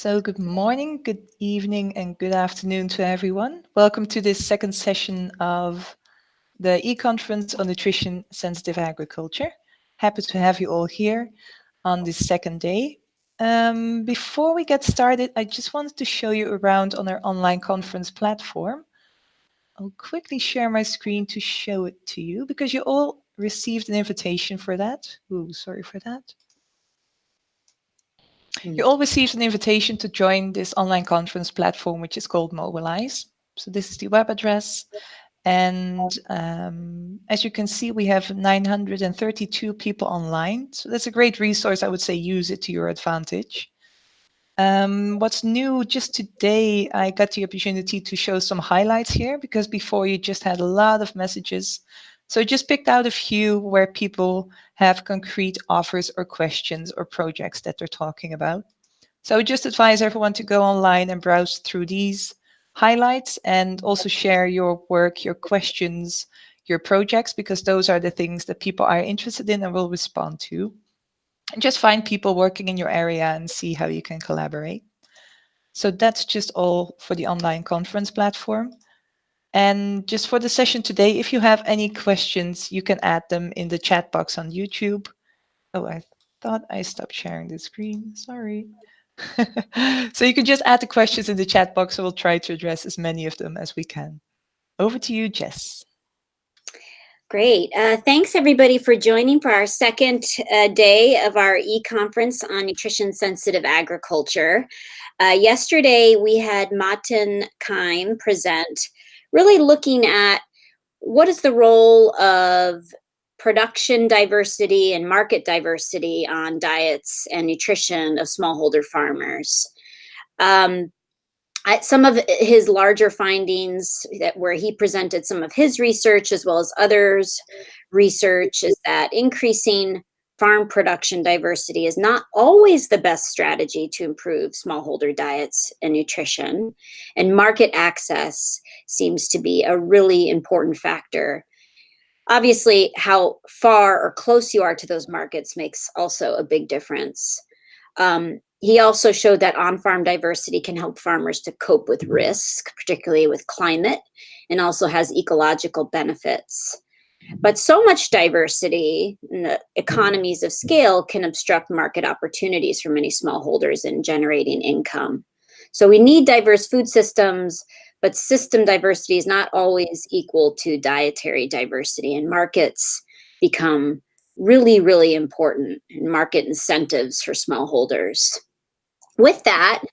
So good morning, good evening, and good afternoon to everyone. Welcome to this second session of the e-conference on nutrition sensitive agriculture. Happy to have you all here on this second day. Before we get started, I just wanted to show you around on our online conference platform. I'll quickly share my screen to show it to you because you all received an invitation for that. Ooh, sorry for that. You all received an invitation to join this online conference platform, which is called Mobilize. So this is the web address. And as you can see, we have 932 people online. So that's a great resource. I would say use it to your advantage. What's new, just today, I got the opportunity to show some highlights here because before you just had a lot of messages. So I just picked out a few where people have concrete offers or questions or projects that they're talking about. So I would just advise everyone to go online and browse through these highlights and also share your work, your questions, your projects, because those are the things that people are interested in and will respond to. And just find people working in your area and see how you can collaborate. So that's just all for the online conference platform. And just for the session today, if you have any questions, you can add them in the chat box on YouTube. Oh, I thought I stopped sharing the screen. Sorry. So you can just add the questions in the chat box, and we'll try to address as many of them as we can. Over to you, Jess. Great. Thanks, everybody, for joining for our second day of our e-conference on nutrition-sensitive agriculture. Yesterday, we had Martin Keim present, really looking at what is the role of production diversity and market diversity on diets and nutrition of smallholder farmers. Some of his larger findings where he presented some of his research as well as others' research is that increasing farm production diversity is not always the best strategy to improve smallholder diets and nutrition. And market access seems to be a really important factor. Obviously, how far or close you are to those markets makes also a big difference. He also showed that on-farm diversity can help farmers to cope with risk, particularly with climate, and also has ecological benefits. But so much diversity in the economies of scale can obstruct market opportunities for many smallholders in generating income. So we need diverse food systems, but system diversity is not always equal to dietary diversity, and markets become really, really important in market incentives for smallholders. With that,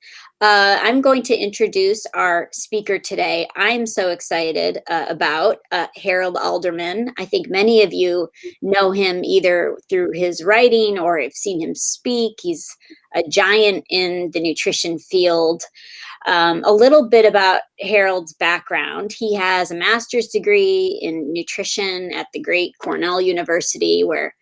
I'm going to introduce our speaker today. I'm so excited about Harold Alderman. I think many of you know him either through his writing or have seen him speak. He's a giant in the nutrition field. A little bit about Harold's background. He has a master's degree in nutrition at the great Cornell University, where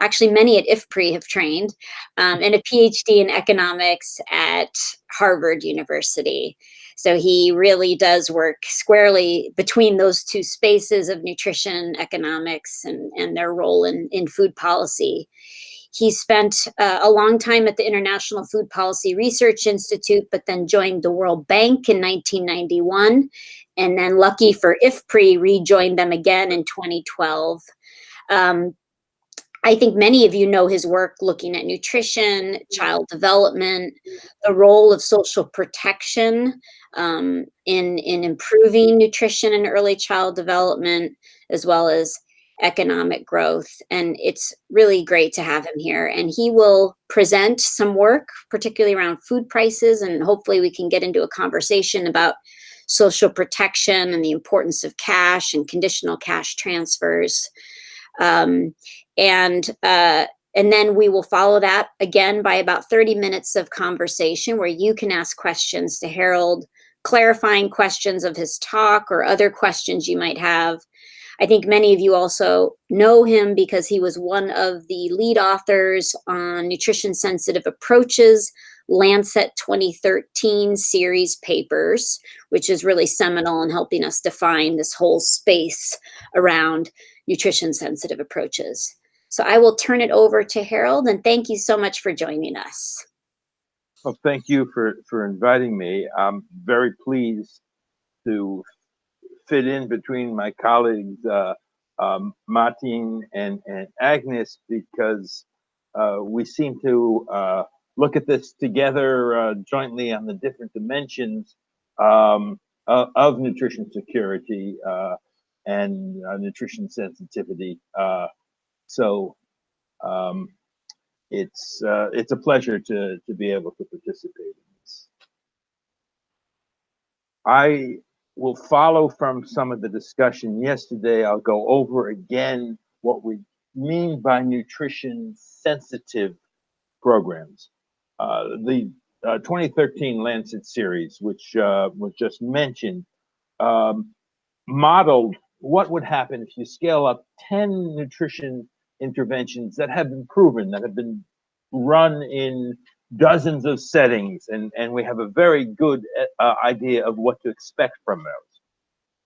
actually many at IFPRI have trained, and a PhD in economics at Harvard University. So he really does work squarely between those two spaces of nutrition, economics, and their role in food policy. He spent a long time at the International Food Policy Research Institute, but then joined the World Bank in 1991, and then lucky for IFPRI, rejoined them again in 2012. I think many of you know his work looking at nutrition, child development, the role of social protection in improving nutrition and early child development, as well as economic growth. And it's really great to have him here. And he will present some work, particularly around food prices, and hopefully we can get into a conversation about social protection and the importance of cash and conditional cash transfers. And then we will follow that again by about 30 minutes of conversation where you can ask questions to Harold, clarifying questions of his talk or other questions you might have. I think many of you also know him because he was one of the lead authors on nutrition sensitive approaches, Lancet 2013 series papers, which is really seminal in helping us define this whole space around nutrition sensitive approaches. So I will turn it over to Harold, and thank you so much for joining us. Well, thank you for inviting me. I'm very pleased to fit in between my colleagues Martin and Agnes, because we seem to look at this together jointly on the different dimensions of nutrition security and nutrition sensitivity. So um, it's a pleasure to be able to participate in this. I will follow from some of the discussion yesterday. I'll go over again what we mean by nutrition sensitive programs. The 2013 Lancet series, which was just mentioned, um, modeled what would happen if you scale up 10 nutrition interventions that have been proven, that have been run in dozens of settings, and we have a very good idea of what to expect from those.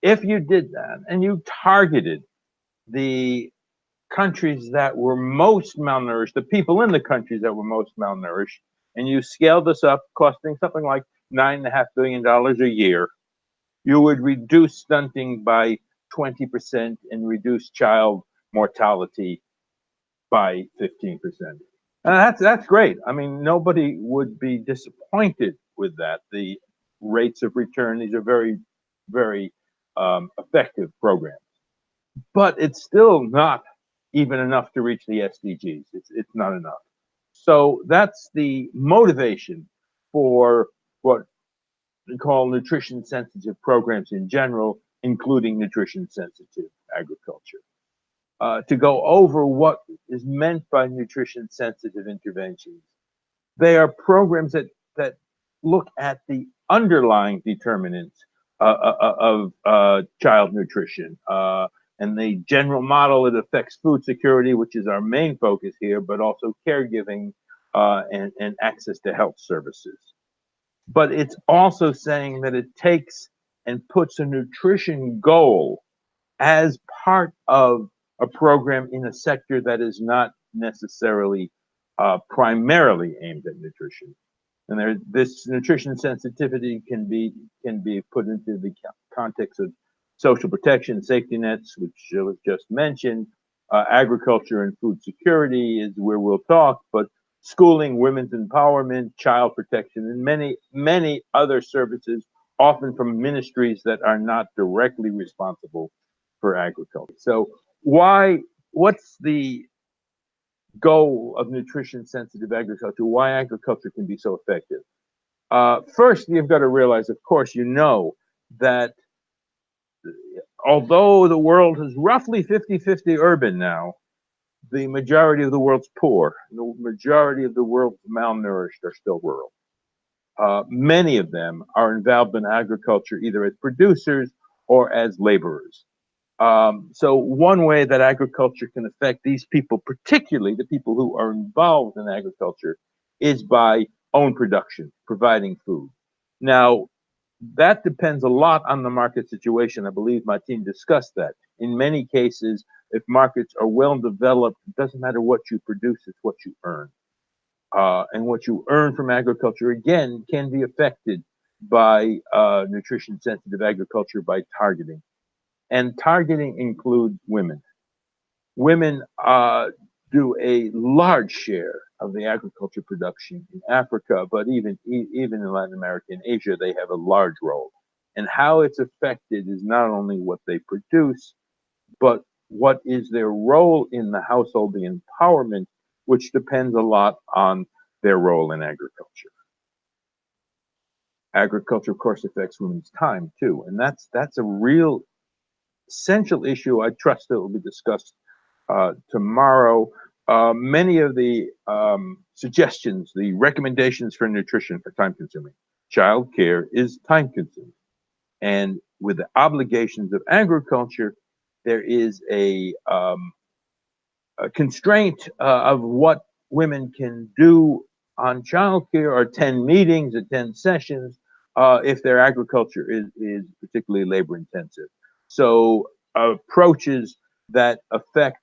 If you did that and you targeted the countries that were most malnourished, the people in the countries that were most malnourished, and you scaled this up, costing something like $9.5 billion a year, you would reduce stunting by 20% and reduce child mortality by 15%. And that's great. I mean, nobody would be disappointed with that. The rates of return, these are very, very effective programs. But it's still not even enough to reach the SDGs. It's not enough. So that's the motivation for what we call nutrition sensitive programs in general, including nutrition sensitive agriculture. To go over what is meant by nutrition sensitive interventions. They are programs that look at the underlying determinants of child nutrition. And the general model, it affects food security, which is our main focus here, but also caregiving and access to health services. But it's also saying that it takes and puts a nutrition goal as part of a program in a sector that is not necessarily primarily aimed at nutrition. And this nutrition sensitivity can be put into the context of social protection, safety nets, which was just mentioned. Agriculture and food security is where we'll talk, but schooling, women's empowerment, child protection, and many other services, often from ministries that are not directly responsible for agriculture. So what's the goal of nutrition sensitive agriculture? Why agriculture can be so effective? First, you've got to realize, of course, that although the world is roughly 50-50 urban now, the majority of the world's poor, the majority of the world's malnourished are still rural. Many of them are involved in agriculture either as producers or as laborers. So one way that agriculture can affect these people, particularly the people who are involved in agriculture, is by own production, providing food. Now, that depends a lot on the market situation. I believe my team discussed that. In many cases, if markets are well developed, it doesn't matter what you produce, it's what you earn. And what you earn from agriculture, again, can be affected by nutrition sensitive agriculture by targeting. And targeting includes women. Women do a large share of the agriculture production in Africa, but even in Latin America and Asia, they have a large role. And how it's affected is not only what they produce, but what is their role in the household, the empowerment, which depends a lot on their role in agriculture. Agriculture, of course, affects women's time too, and that's a real essential issue. I trust that will be discussed tomorrow. Many of the suggestions, the recommendations for nutrition are time consuming. Child care is time consuming. And with the obligations of agriculture, there is a constraint of what women can do on childcare, or attend meetings, attend sessions, if their agriculture is particularly labor intensive. So approaches that affect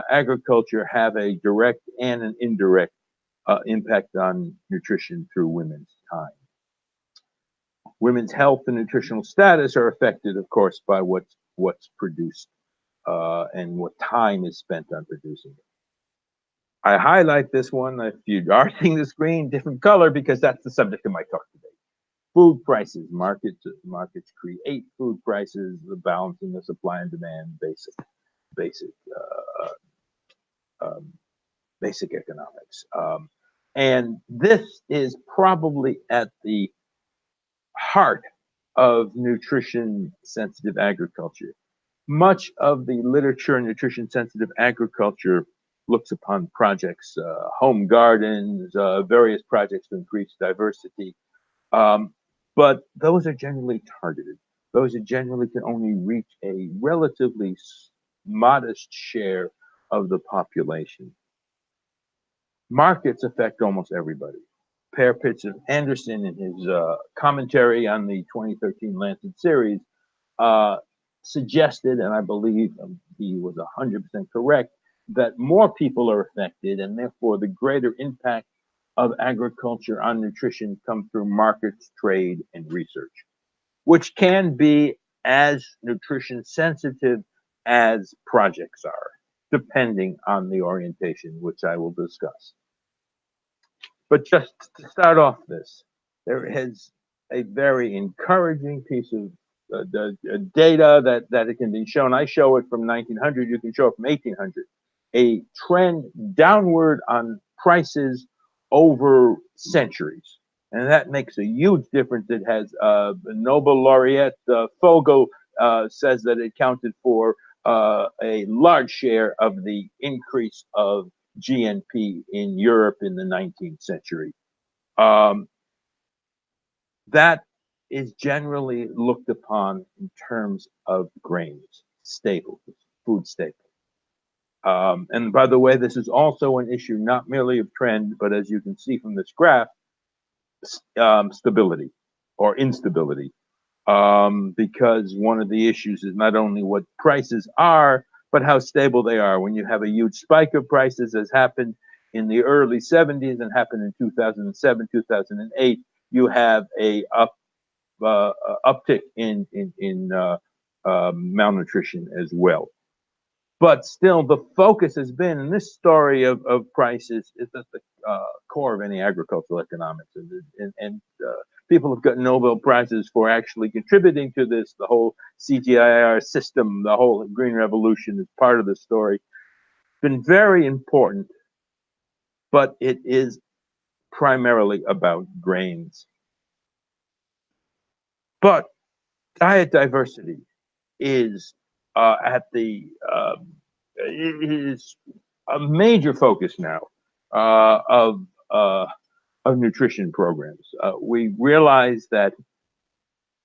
agriculture have a direct and an indirect impact on nutrition through women's time. Women's health and nutritional status are affected, of course, by what's produced and what time is spent on producing it. I highlight this one, if you are seeing the screen, different color, because that's the subject of my talk today. Food prices, markets create food prices, the balancing of supply and demand, basic economics. And this is probably at the heart of nutrition-sensitive agriculture. Much of the literature in nutrition-sensitive agriculture looks upon projects, home gardens, various projects to increase diversity, but those are generally targeted. Those are generally can only reach a relatively modest share of the population. Markets affect almost everybody. Per Anderson, in his commentary on the 2013 Lancet series, suggested, and I believe he was 100% correct, that more people are affected, and therefore the greater impact of agriculture on nutrition come through markets, trade, and research, which can be as nutrition sensitive as projects are, depending on the orientation, which I will discuss. But just to start off this, there is a very encouraging piece of data that it can be shown. I show it from 1900, you can show it from 1800. A trend downward on prices over centuries. And that makes a huge difference. It has Nobel laureate Fogel says that it counted for a large share of the increase of GNP in Europe in the 19th century. That is generally looked upon in terms of grains, staples, food staples. And by the way, this is also an issue not merely of trend, but as you can see from this graph, stability or instability. Because one of the issues is not only what prices are, but how stable they are. When you have a huge spike of prices, as happened in the early 70s and happened in 2007, 2008, you have a uptick in malnutrition as well. But still, the focus has been, and this story of prices is at the core of any agricultural economics. And people have gotten Nobel Prizes for actually contributing to this. The whole CGIAR system, the whole Green Revolution is part of the story. It's been very important, but it is primarily about grains. But diet diversity is is a major focus now of nutrition programs. We realize that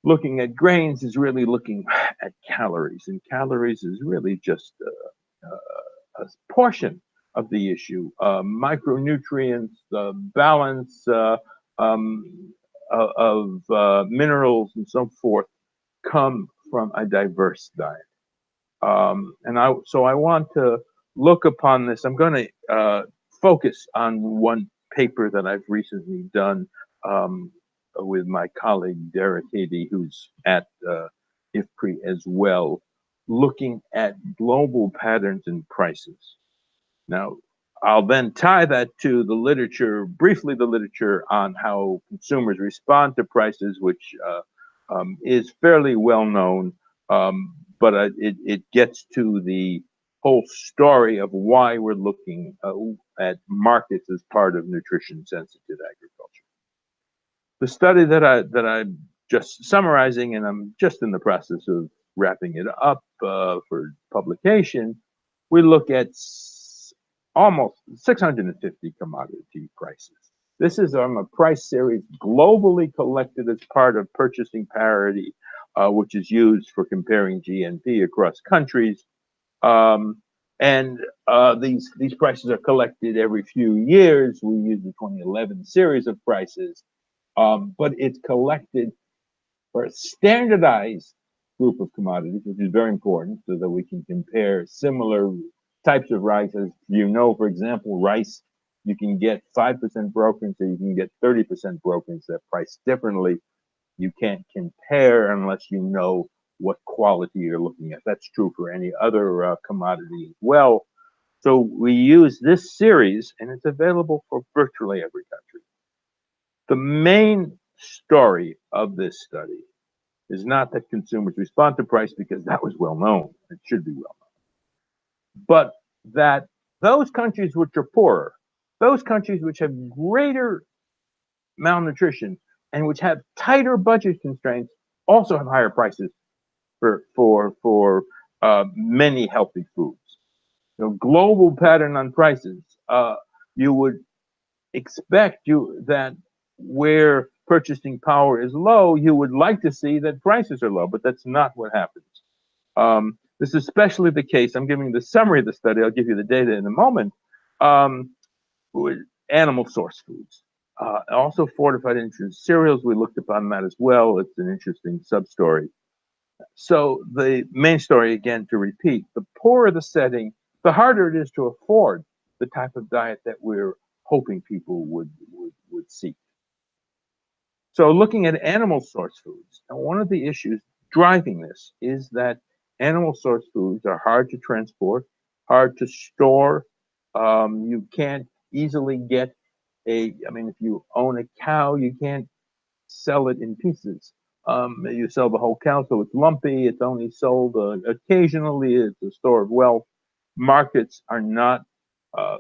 looking at grains is really looking at calories, and calories is really just a portion of the issue. Micronutrients, the balance of minerals and so forth come from a diverse diet. So I want to look upon this. I'm going to focus on one paper that I've recently done with my colleague Derek Hady, who's at IFPRI as well, looking at global patterns in prices. Now, I'll then tie that to the literature, briefly the literature on how consumers respond to prices, which is fairly well known, but it gets to the whole story of why we're looking at markets as part of nutrition-sensitive agriculture. The study that I'm just summarizing, and I'm just in the process of wrapping it up for publication, we look at almost 650 commodity prices. This is a price series globally collected as part of purchasing parity, which is used for comparing GNP across countries. These prices are collected every few years. We use the 2011 series of prices, but it's collected for a standardized group of commodities, which is very important so that we can compare similar types of rice. As you know, for example, rice You can get 5% brokers, or you can get 30% brokers that price differently. You can't compare unless you know what quality you're looking at. That's true for any other commodity as well. So we use this series, and it's available for virtually every country. The main story of this study is not that consumers respond to price, because that was well known. It should be well known. But that those countries which are poorer, those countries which have greater malnutrition and which have tighter budget constraints, also have higher prices for many healthy foods. Global pattern on prices. You would expect that where purchasing power is low, you would like to see that prices are low, but that's not what happens. This is especially the case. I'm giving the summary of the study. I'll give you the data in a moment. With animal source foods. Also fortified nutrient cereals, we looked upon that as well. It's an interesting sub-story. So the main story, again, to repeat, the poorer the setting, the harder it is to afford the type of diet that we're hoping people would seek. So looking at animal source foods, and one of the issues driving this is that animal source foods are hard to transport, hard to store. You can't easily get if you own a cow, you can't sell it in pieces. You sell the whole cow, so it's lumpy. It's only sold occasionally. It's a store of wealth. Markets are not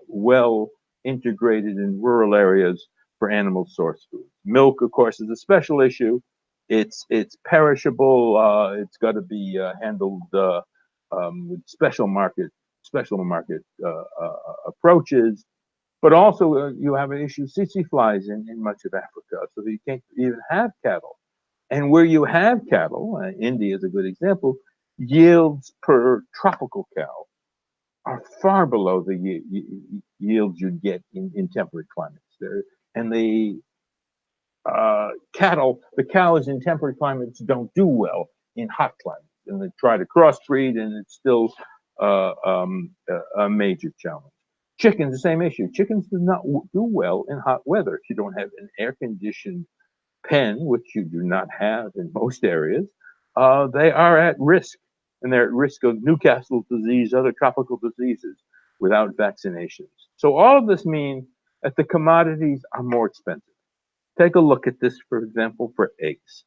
well integrated in rural areas for animal source food. Milk, of course, is a special issue. It's perishable. It's got to be handled with special market approaches. But also, you have an issue of tsetse flies in much of Africa, so you can't even have cattle. And where you have cattle, India is a good example, yields per tropical cow are far below the yields you'd get in temperate climates. And the cows in temperate climates don't do well in hot climates, and they try to crossbreed, and it's still a major challenge. Chickens, the same issue. Chickens do not do well in hot weather. If you don't have an air-conditioned pen, which you do not have in most areas, they are at risk, and they're at risk of Newcastle disease, other tropical diseases, without vaccinations. So all of this means that the commodities are more expensive. Take a look at this, for example, for eggs.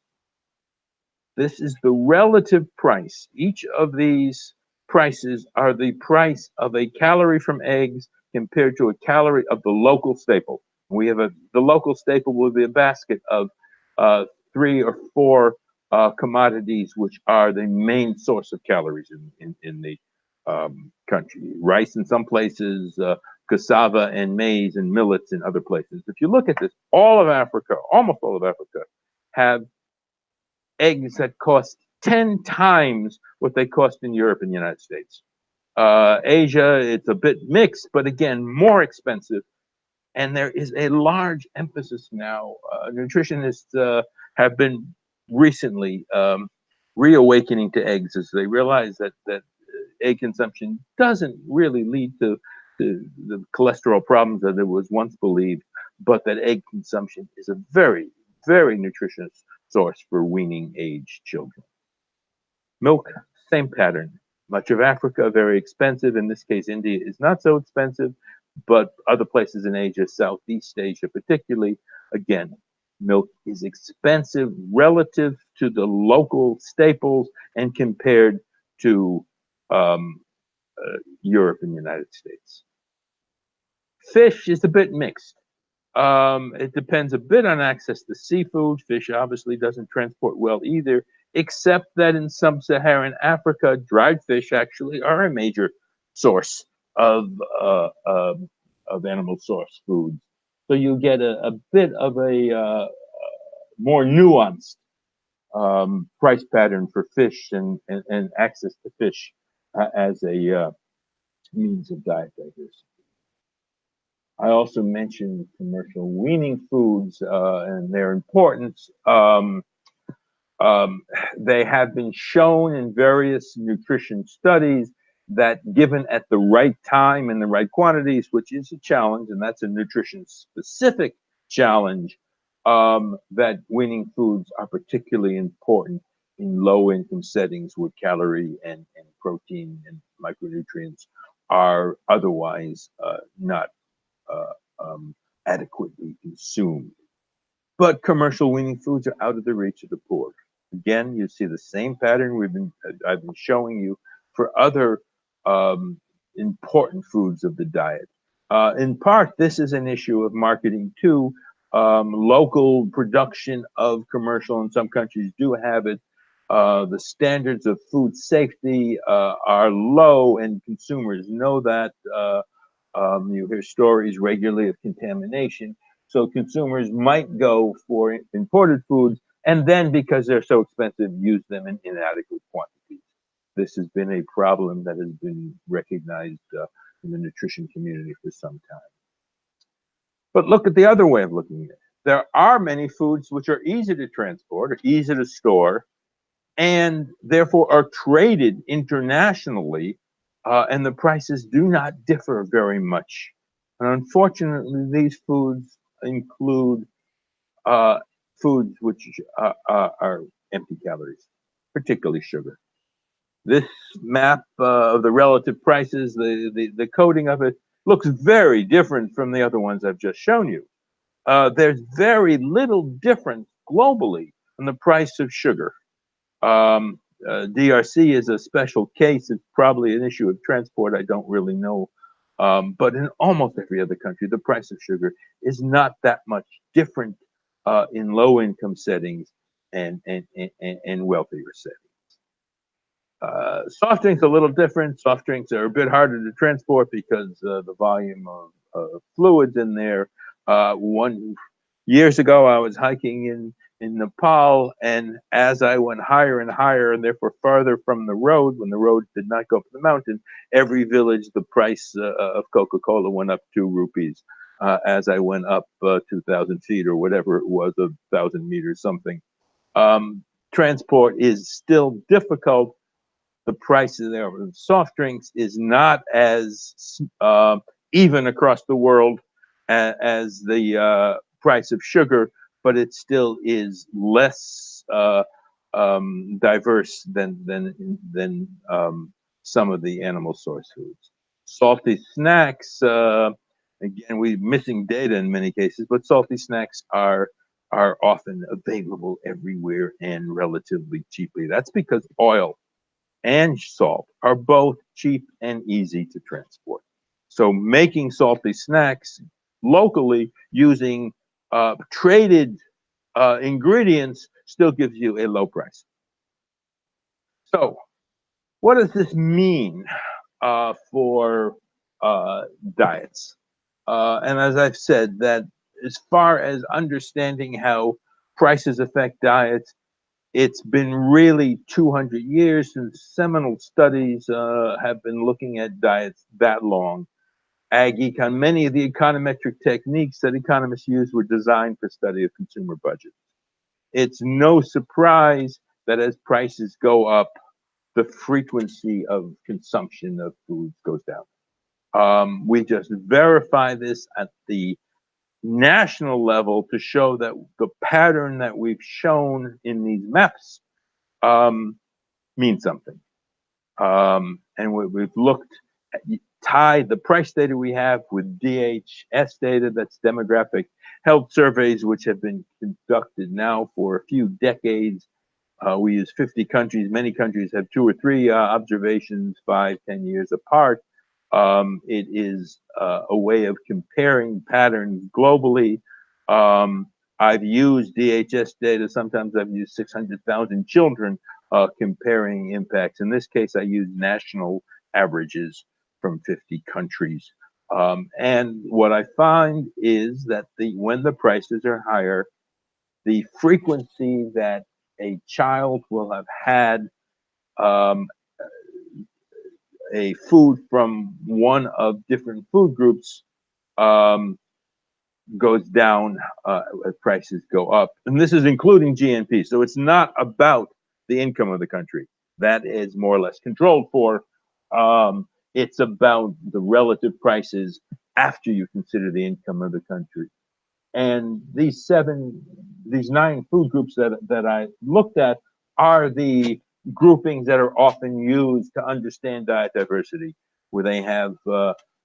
This is the relative price. Each of these prices are the price of a calorie from eggs compared to a calorie of the local staple. We have the local staple will be a basket of 3 or 4 commodities, which are the main source of calories in the country. Rice in some places, cassava and maize and millets in other places. If you look at this, all of Africa, almost all of Africa, have eggs that cost 10 times what they cost in Europe and the United States. Asia, it's a bit mixed, but again, more expensive. And there is a large emphasis now. Nutritionists have been recently reawakening to eggs as they realize that egg consumption doesn't really lead to the cholesterol problems that it was once believed, but that egg consumption is a very, very nutritious source for weaning age children. Milk, same pattern. Much of Africa, very expensive. In this case, India is not so expensive, but other places in Asia, Southeast Asia particularly, again, milk is expensive relative to the local staples and compared to Europe and the United States. Fish is a bit mixed. It depends a bit on access to seafood. Fish obviously doesn't transport well either, except that in sub-Saharan Africa, dried fish actually are a major source of animal source foods. So you get a bit of a more nuanced price pattern for fish and access to fish as a means of diet diversity. I also mentioned commercial weaning foods and their importance. They have been shown in various nutrition studies that given at the right time and the right quantities, which is a challenge, and that's a nutrition-specific challenge, that weaning foods are particularly important in low-income settings where calorie and protein and micronutrients are otherwise not uh, adequately consumed. But commercial weaning foods are out of the reach of the poor. Again, you see the same pattern I've been showing you for other important foods of the diet. In part, this is an issue of marketing too. Local production of commercial in some countries do have it. The standards of food safety are low, and consumers know that. You hear stories regularly of contamination. So consumers might go for imported foods, and then because they're so expensive, use them in inadequate quantities. This has been a problem that has been recognized in the nutrition community for some time. But look at the other way of looking at it. There are many foods which are easy to transport, or easy to store, and therefore are traded internationally, and the prices do not differ very much. And unfortunately, these foods include foods which are empty calories, particularly sugar. This map of the relative prices, the coding of it, looks very different from the other ones I've just shown you. There's very little difference globally in the price of sugar. DRC is a special case. It's probably an issue of transport. I don't really know. But in almost every other country, the price of sugar is not that much different in low income settings and wealthier settings. Soft drinks are a little different. Soft drinks are a bit harder to transport because the volume of fluids in there. Years ago, I was hiking in Nepal, and as I went higher and higher, and therefore farther from the road, when the road did not go up the mountain, every village, the price of Coca-Cola went up 2 rupees. As I went up 2,000 feet or whatever it was, 1,000 meters, something. Transport is still difficult. The price of soft drinks is not as even across the world as the price of sugar, but it still is less diverse than some of the animal source foods. Salty snacks, again, we're missing data in many cases, but salty snacks are often available everywhere and relatively cheaply. That's because oil and salt are both cheap and easy to transport. So making salty snacks locally using traded ingredients still gives you a low price. So what does this mean for diets? And as I've said, that as far as understanding how prices affect diets, it's been really 200 years since seminal studies have been looking at diets that long. Many of the econometric techniques that economists use were designed for study of consumer budgets. It's no surprise that as prices go up, the frequency of consumption of foods goes down. We just verify this at the national level to show that the pattern that we've shown in these maps means something. And we've looked at, tied the price data we have with DHS data, that's demographic health surveys, which have been conducted now for a few decades. We use 50 countries. Many countries have 2 or 3 observations, 5, 10 years apart. It is a way of comparing patterns globally. I've used DHS data. Sometimes I've used 600,000 children comparing impacts. In this case, I used national averages from 50 countries. And what I find is that when the prices are higher, the frequency that a child will have had a food from one of different food groups goes down as prices go up. And this is including GNP. So it's not about the income of the country. That is more or less controlled for It's about the relative prices after you consider the income of the country. And these 9 food groups that I looked at are the groupings that are often used to understand diet diversity, where they have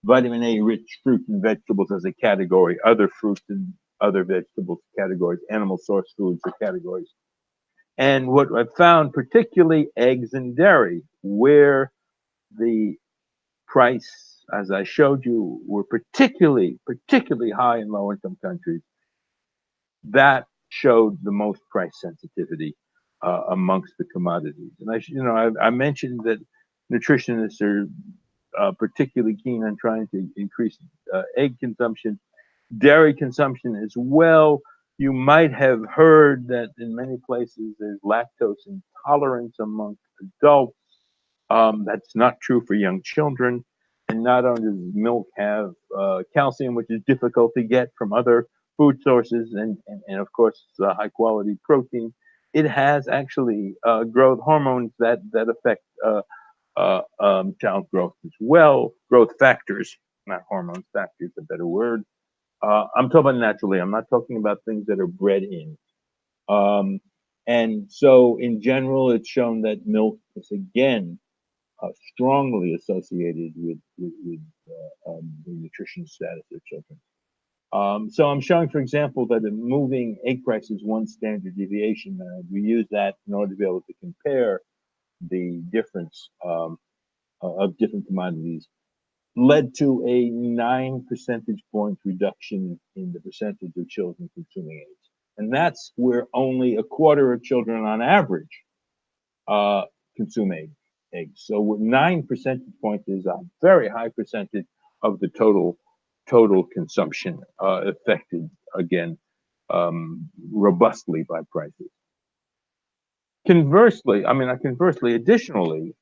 vitamin A rich fruits and vegetables as a category, other fruits and other vegetables categories, animal source foods are categories. And what I found, particularly eggs and dairy, where the price, as I showed you, were particularly high in low income countries, that showed the most price sensitivity amongst the commodities. And I mentioned that nutritionists are particularly keen on trying to increase egg consumption, dairy consumption as well. You might have heard that in many places there's lactose intolerance among adults. That's not true for young children. And not only does milk have calcium, which is difficult to get from other food sources, and of course, high quality protein, it has actually growth hormones that affect child growth as well. Growth factors, not hormones, factors, a better word. I'm talking about naturally. I'm not talking about things that are bred in. And so, in general, it's shown that milk is again strongly associated with the nutrition status of children. So I'm showing, for example, that in moving egg price is one standard deviation. We use that in order to be able to compare the difference of different commodities, led to a 9 percentage point reduction in the percentage of children consuming eggs. And that's where only a quarter of children on average consume eggs. So with 9 percentage points is a very high percentage of the total consumption affected, again, robustly by prices. Conversely, additionally,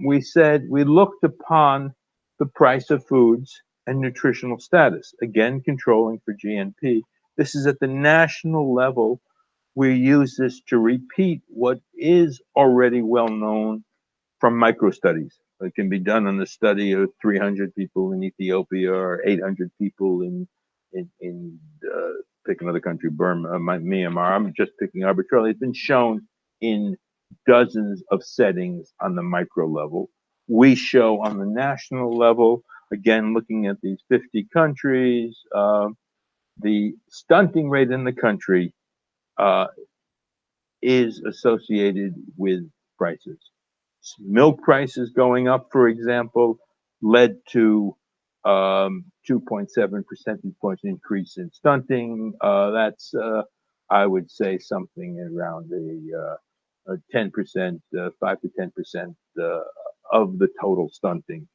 we said we looked upon the price of foods and nutritional status, again, controlling for GNP. This is at the national level. We use this to repeat what is already well known from micro studies. It can be done on the study of 300 people in Ethiopia or 800 people in pick another country, Burma, Myanmar. I'm just picking arbitrarily. It's been shown in dozens of settings on the micro level. We show on the national level, again, looking at these 50 countries, the stunting rate in the country is associated with prices. Milk prices going up, for example, led to 2.7 percentage points increase in stunting. That's, I would say, something around a 10%, 5 to 10% of the total stunting.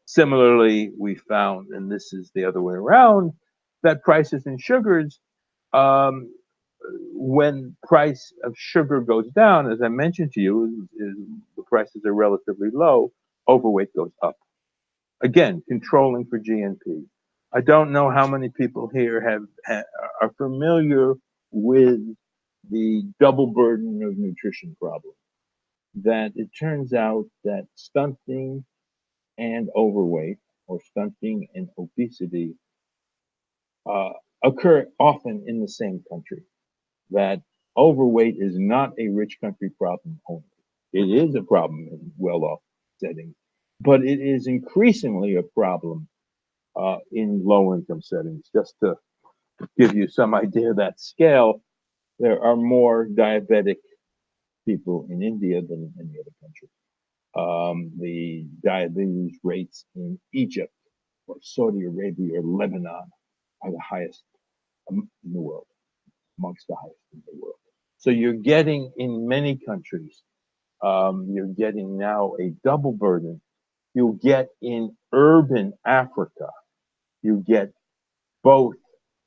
Similarly, we found, and this is the other way around, that prices in sugars, when price of sugar goes down, as I mentioned to you, the prices are relatively low, overweight goes up. Again, controlling for GNP. I don't know how many people here are familiar with the double burden of nutrition problem. That it turns out that stunting and overweight, or stunting and obesity, occur often in the same country. That overweight is not a rich country problem only. It is a problem in well-off settings, but it is increasingly a problem in low-income settings. Just to give you some idea of that scale, there are more diabetic people in India than in any other country. The diabetes rates in Egypt or Saudi Arabia or Lebanon are the highest in the world, amongst the highest in the world. So you're getting in many countries, you're getting now a double burden. You get in urban Africa, you get both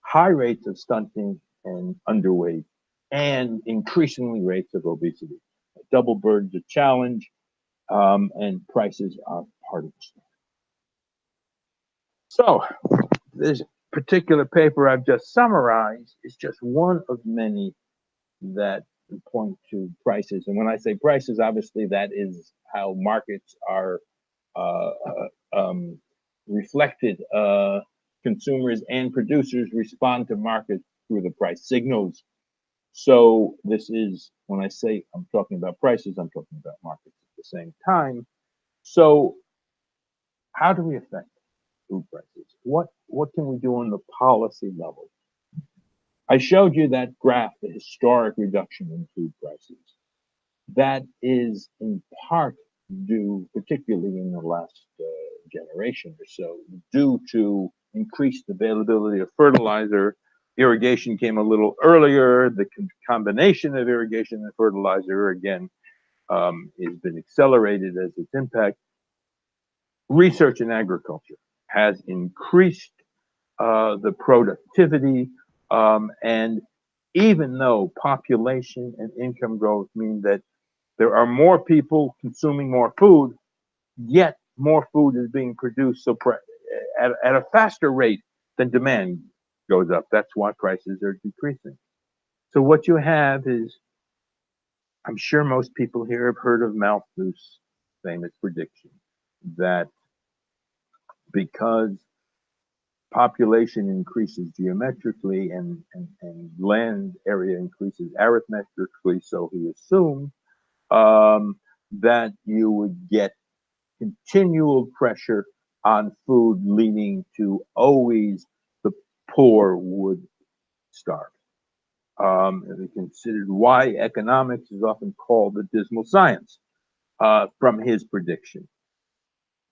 high rates of stunting and underweight and increasingly rates of obesity. A double burden's a challenge, and prices are part of the story. So this particular paper I've just summarized is just one of many that and point to prices. And when I say prices, obviously that is how markets are uh, reflected. Consumers and producers respond to markets through the price signals. So this is, when I say I'm talking about prices, I'm talking about markets at the same time. So how do we affect food prices? What can we do on the policy level? I showed you that graph, the historic reduction in food prices. That is in part due, particularly in the last generation or so, due to increased availability of fertilizer. Irrigation came a little earlier. The combination of irrigation and fertilizer, again, has been accelerated as its impact. Research in agriculture has increased the productivity, and even though population and income growth mean that there are more people consuming more food, yet more food is being produced at a faster rate than demand goes up. That's why prices are decreasing. So what you have is, I'm sure most people here have heard of Malthus' famous prediction that because population increases geometrically and land area increases arithmetically, so he assumed that you would get continual pressure on food, leading to always the poor would starve. And he considered why economics is often called the dismal science from his prediction.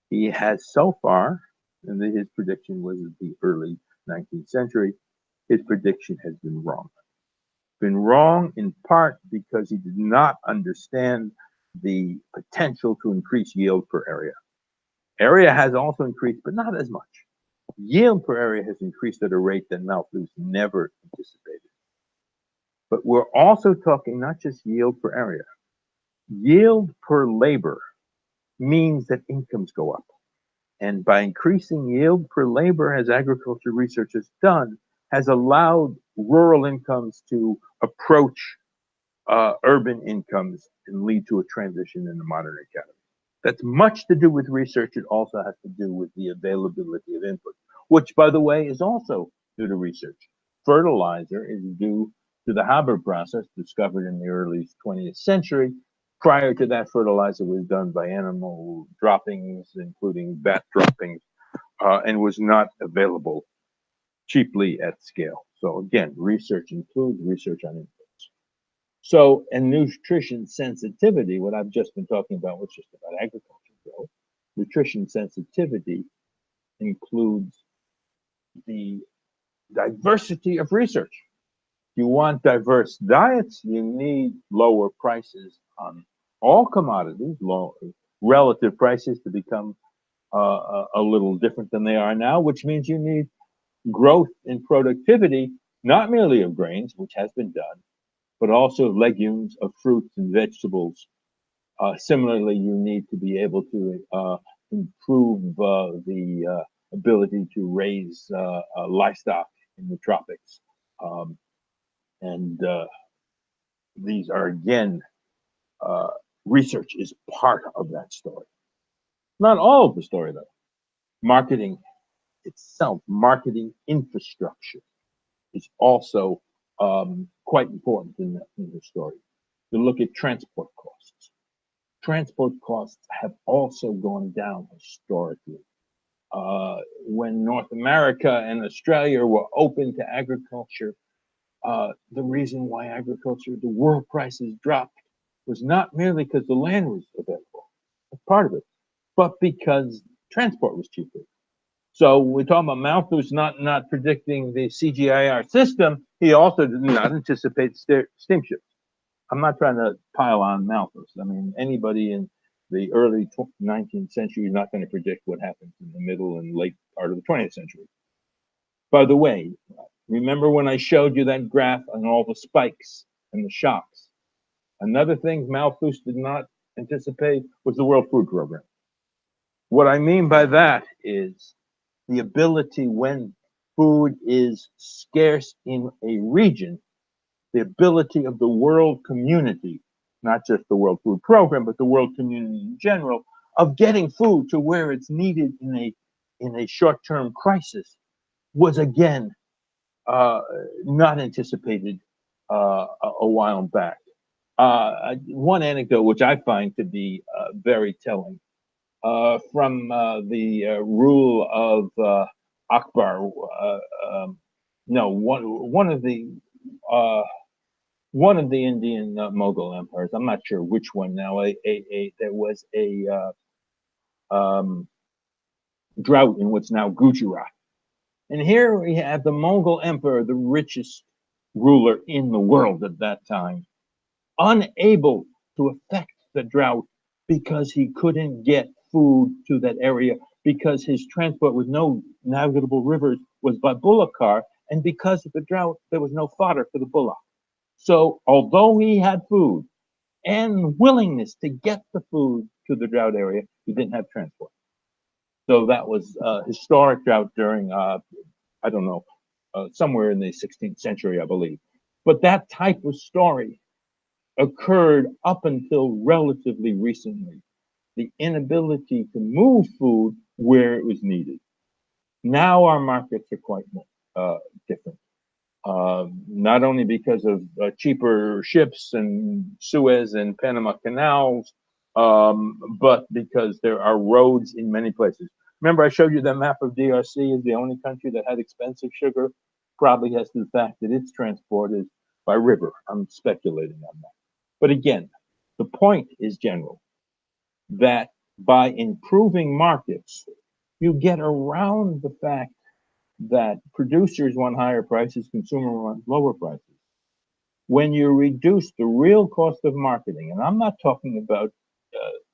He has so far, and his prediction was the early 19th century, his prediction has been wrong. Been wrong in part because he did not understand the potential to increase yield per area. Area has also increased, but not as much. Yield per area has increased at a rate that Malthus never anticipated. But we're also talking not just yield per area. Yield per labor means that incomes go up. And by increasing yield per labor, as agriculture research has done, has allowed rural incomes to approach urban incomes and lead to a transition in the modern economy. That's much to do with research. It also has to do with the availability of input, which, by the way, is also due to research. Fertilizer is due to the Haber process discovered in the early 20th century. Prior to that, fertilizer was done by animal droppings, including bat droppings, and was not available cheaply at scale. So again, research includes research on inputs. So, and nutrition sensitivity, what I've just been talking about was just about agriculture growth. Nutrition sensitivity includes the diversity of research. If you want diverse diets, you need lower prices on all commodities, low relative prices to become a little different than they are now, which means you need growth in productivity, not merely of grains, which has been done, but also of legumes, of fruits and vegetables. Similarly, you need to be able to improve the ability to raise livestock in the tropics. And these are, again, research is part of that story. Not all of the story, though. Marketing itself, marketing infrastructure is also quite important in the story. You look at transport costs. Transport costs have also gone down historically. When North America and Australia were open to agriculture, the reason why agriculture, the world prices dropped, was not merely because the land was available, that's part of it, but because transport was cheaper. So we're talking about Malthus not predicting the CGIAR system. He also did not anticipate steamships. I'm not trying to pile on Malthus. I mean, anybody in the early 19th century is not going to predict what happens in the middle and late part of the 20th century. By the way, remember when I showed you that graph on all the spikes and the shocks? Another thing Malthus did not anticipate was the World Food Program. What I mean by that is the ability when food is scarce in a region the ability of the world community, not just the World Food Program, but the world community in general, of getting food to where it's needed in a short-term crisis was again not anticipated a while back. One anecdote which I find to be very telling from the rule of Akbar. No, one of the Indian Mughal empires. I'm not sure which one now. There was a drought in what's now Gujarat, and here we have the Mongol emperor, the richest ruler in the world at that time, unable to affect the drought because he couldn't get food to that area, because his transport with no navigable rivers was by bullock car, and because of the drought, there was no fodder for the bullock. So although he had food and willingness to get the food to the drought area, he didn't have transport. So that was a historic drought during, I don't know, somewhere in the 16th century, I believe. But that type of story occurred up until relatively recently. The inability to move food where it was needed. Now our markets are quite different. Not only because of cheaper ships and Suez and Panama canals, but because there are roads in many places. Remember, I showed you the map of DRC is the only country that had expensive sugar. Probably has to the fact that its transport is by river. I'm speculating on that. But again, the point is general, that by improving markets, you get around the fact that producers want higher prices, consumers want lower prices. When you reduce the real cost of marketing, and I'm not talking about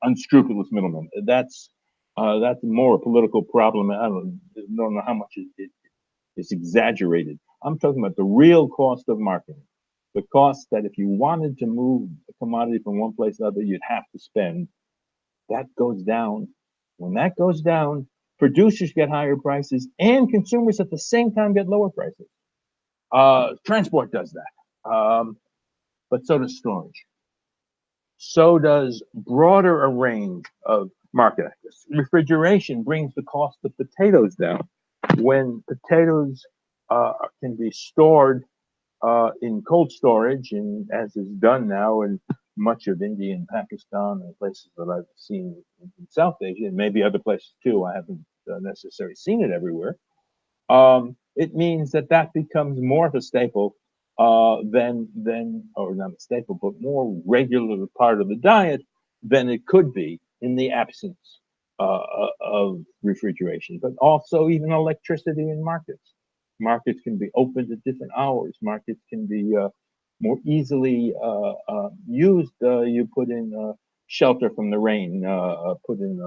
unscrupulous middlemen, that's more a political problem. I don't know how much it's exaggerated. I'm talking about the real cost of marketing. The cost that if you wanted to move a commodity from one place to another, you'd have to spend. That goes down. When that goes down, producers get higher prices and consumers at the same time get lower prices. Transport does that, but so does storage. So does broader a range of market access. Refrigeration brings the cost of potatoes down. When potatoes can be stored in cold storage, and as is done now in much of India and Pakistan and places that I've seen in South Asia, and maybe other places too, I haven't necessarily seen it everywhere. It means that becomes more of a staple or not a staple, but more regular part of the diet than it could be in the absence of refrigeration. But also even electricity in markets. Markets can be opened at different hours. Markets can be more easily used. You put in shelter from the rain, put in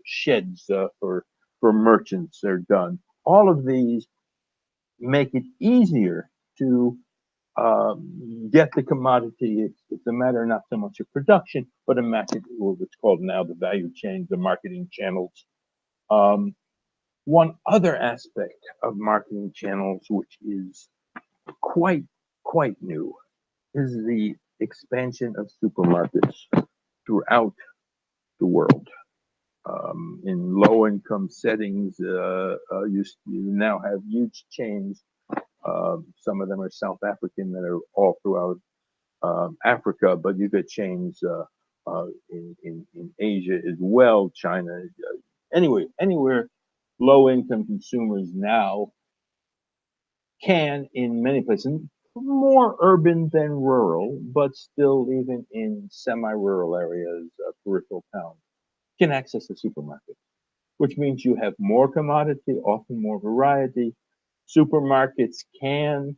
sheds for merchants. They're done. All of these make it easier to get the commodity. It's a matter not so much of production, but a matter of what's called now the value chain, the marketing channels. One other aspect of marketing channels, which is quite new, is the expansion of supermarkets throughout the world. In low-income settings, you now have huge chains. Some of them are South African that are all throughout Africa, but you get chains in Asia as well, China. Anywhere low-income consumers now can, in many places, more urban than rural, but still even in semi-rural areas, peripheral towns, can access a supermarket, which means you have more commodity, often more variety. Supermarkets can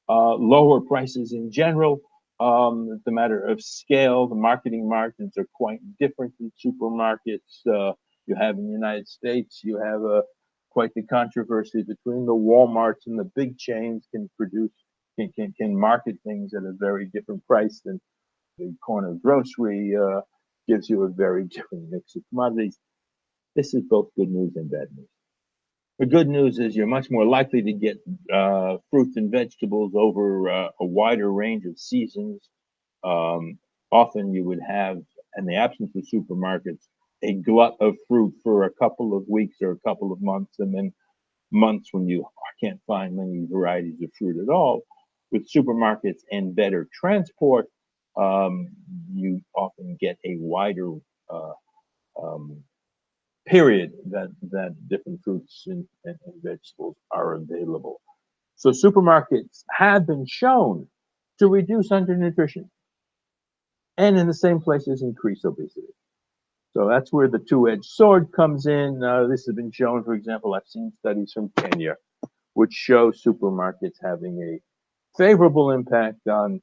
lower prices in general. It's a matter of scale. The marketing margins are quite different in supermarkets. You have in the United States, you have quite the controversy between the Walmarts and the big chains can market things at a very different price than the corner grocery gives you a very different mix of commodities. This is both good news and bad news. The good news is you're much more likely to get fruits and vegetables over a wider range of seasons. Um, Often you would have, in the absence of supermarkets, a glut of fruit for a couple of weeks or a couple of months, and then months when you can't find many varieties of fruit at all. With supermarkets and better transport, you often get a wider uh, um, period that different fruits and vegetables are available. So supermarkets have been shown to reduce undernutrition and in the same places increase obesity. So that's where the two-edged sword comes in. This has been shown, for example, I've seen studies from Kenya which show supermarkets having a favorable impact on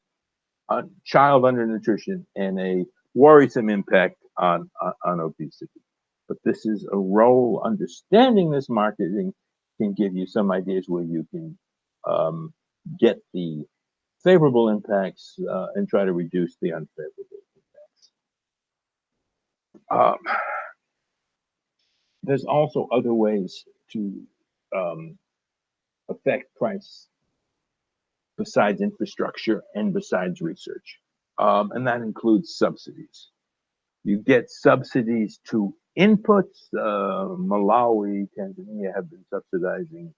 child undernutrition and a worrisome impact on obesity. But this is a role, understanding this marketing can give you some ideas where you can get the favorable impacts and try to reduce the unfavorable impacts. Um, there's also other ways to um, affect price besides infrastructure and besides research. And that includes subsidies. You get subsidies to inputs. Malawi, Tanzania have been subsidizing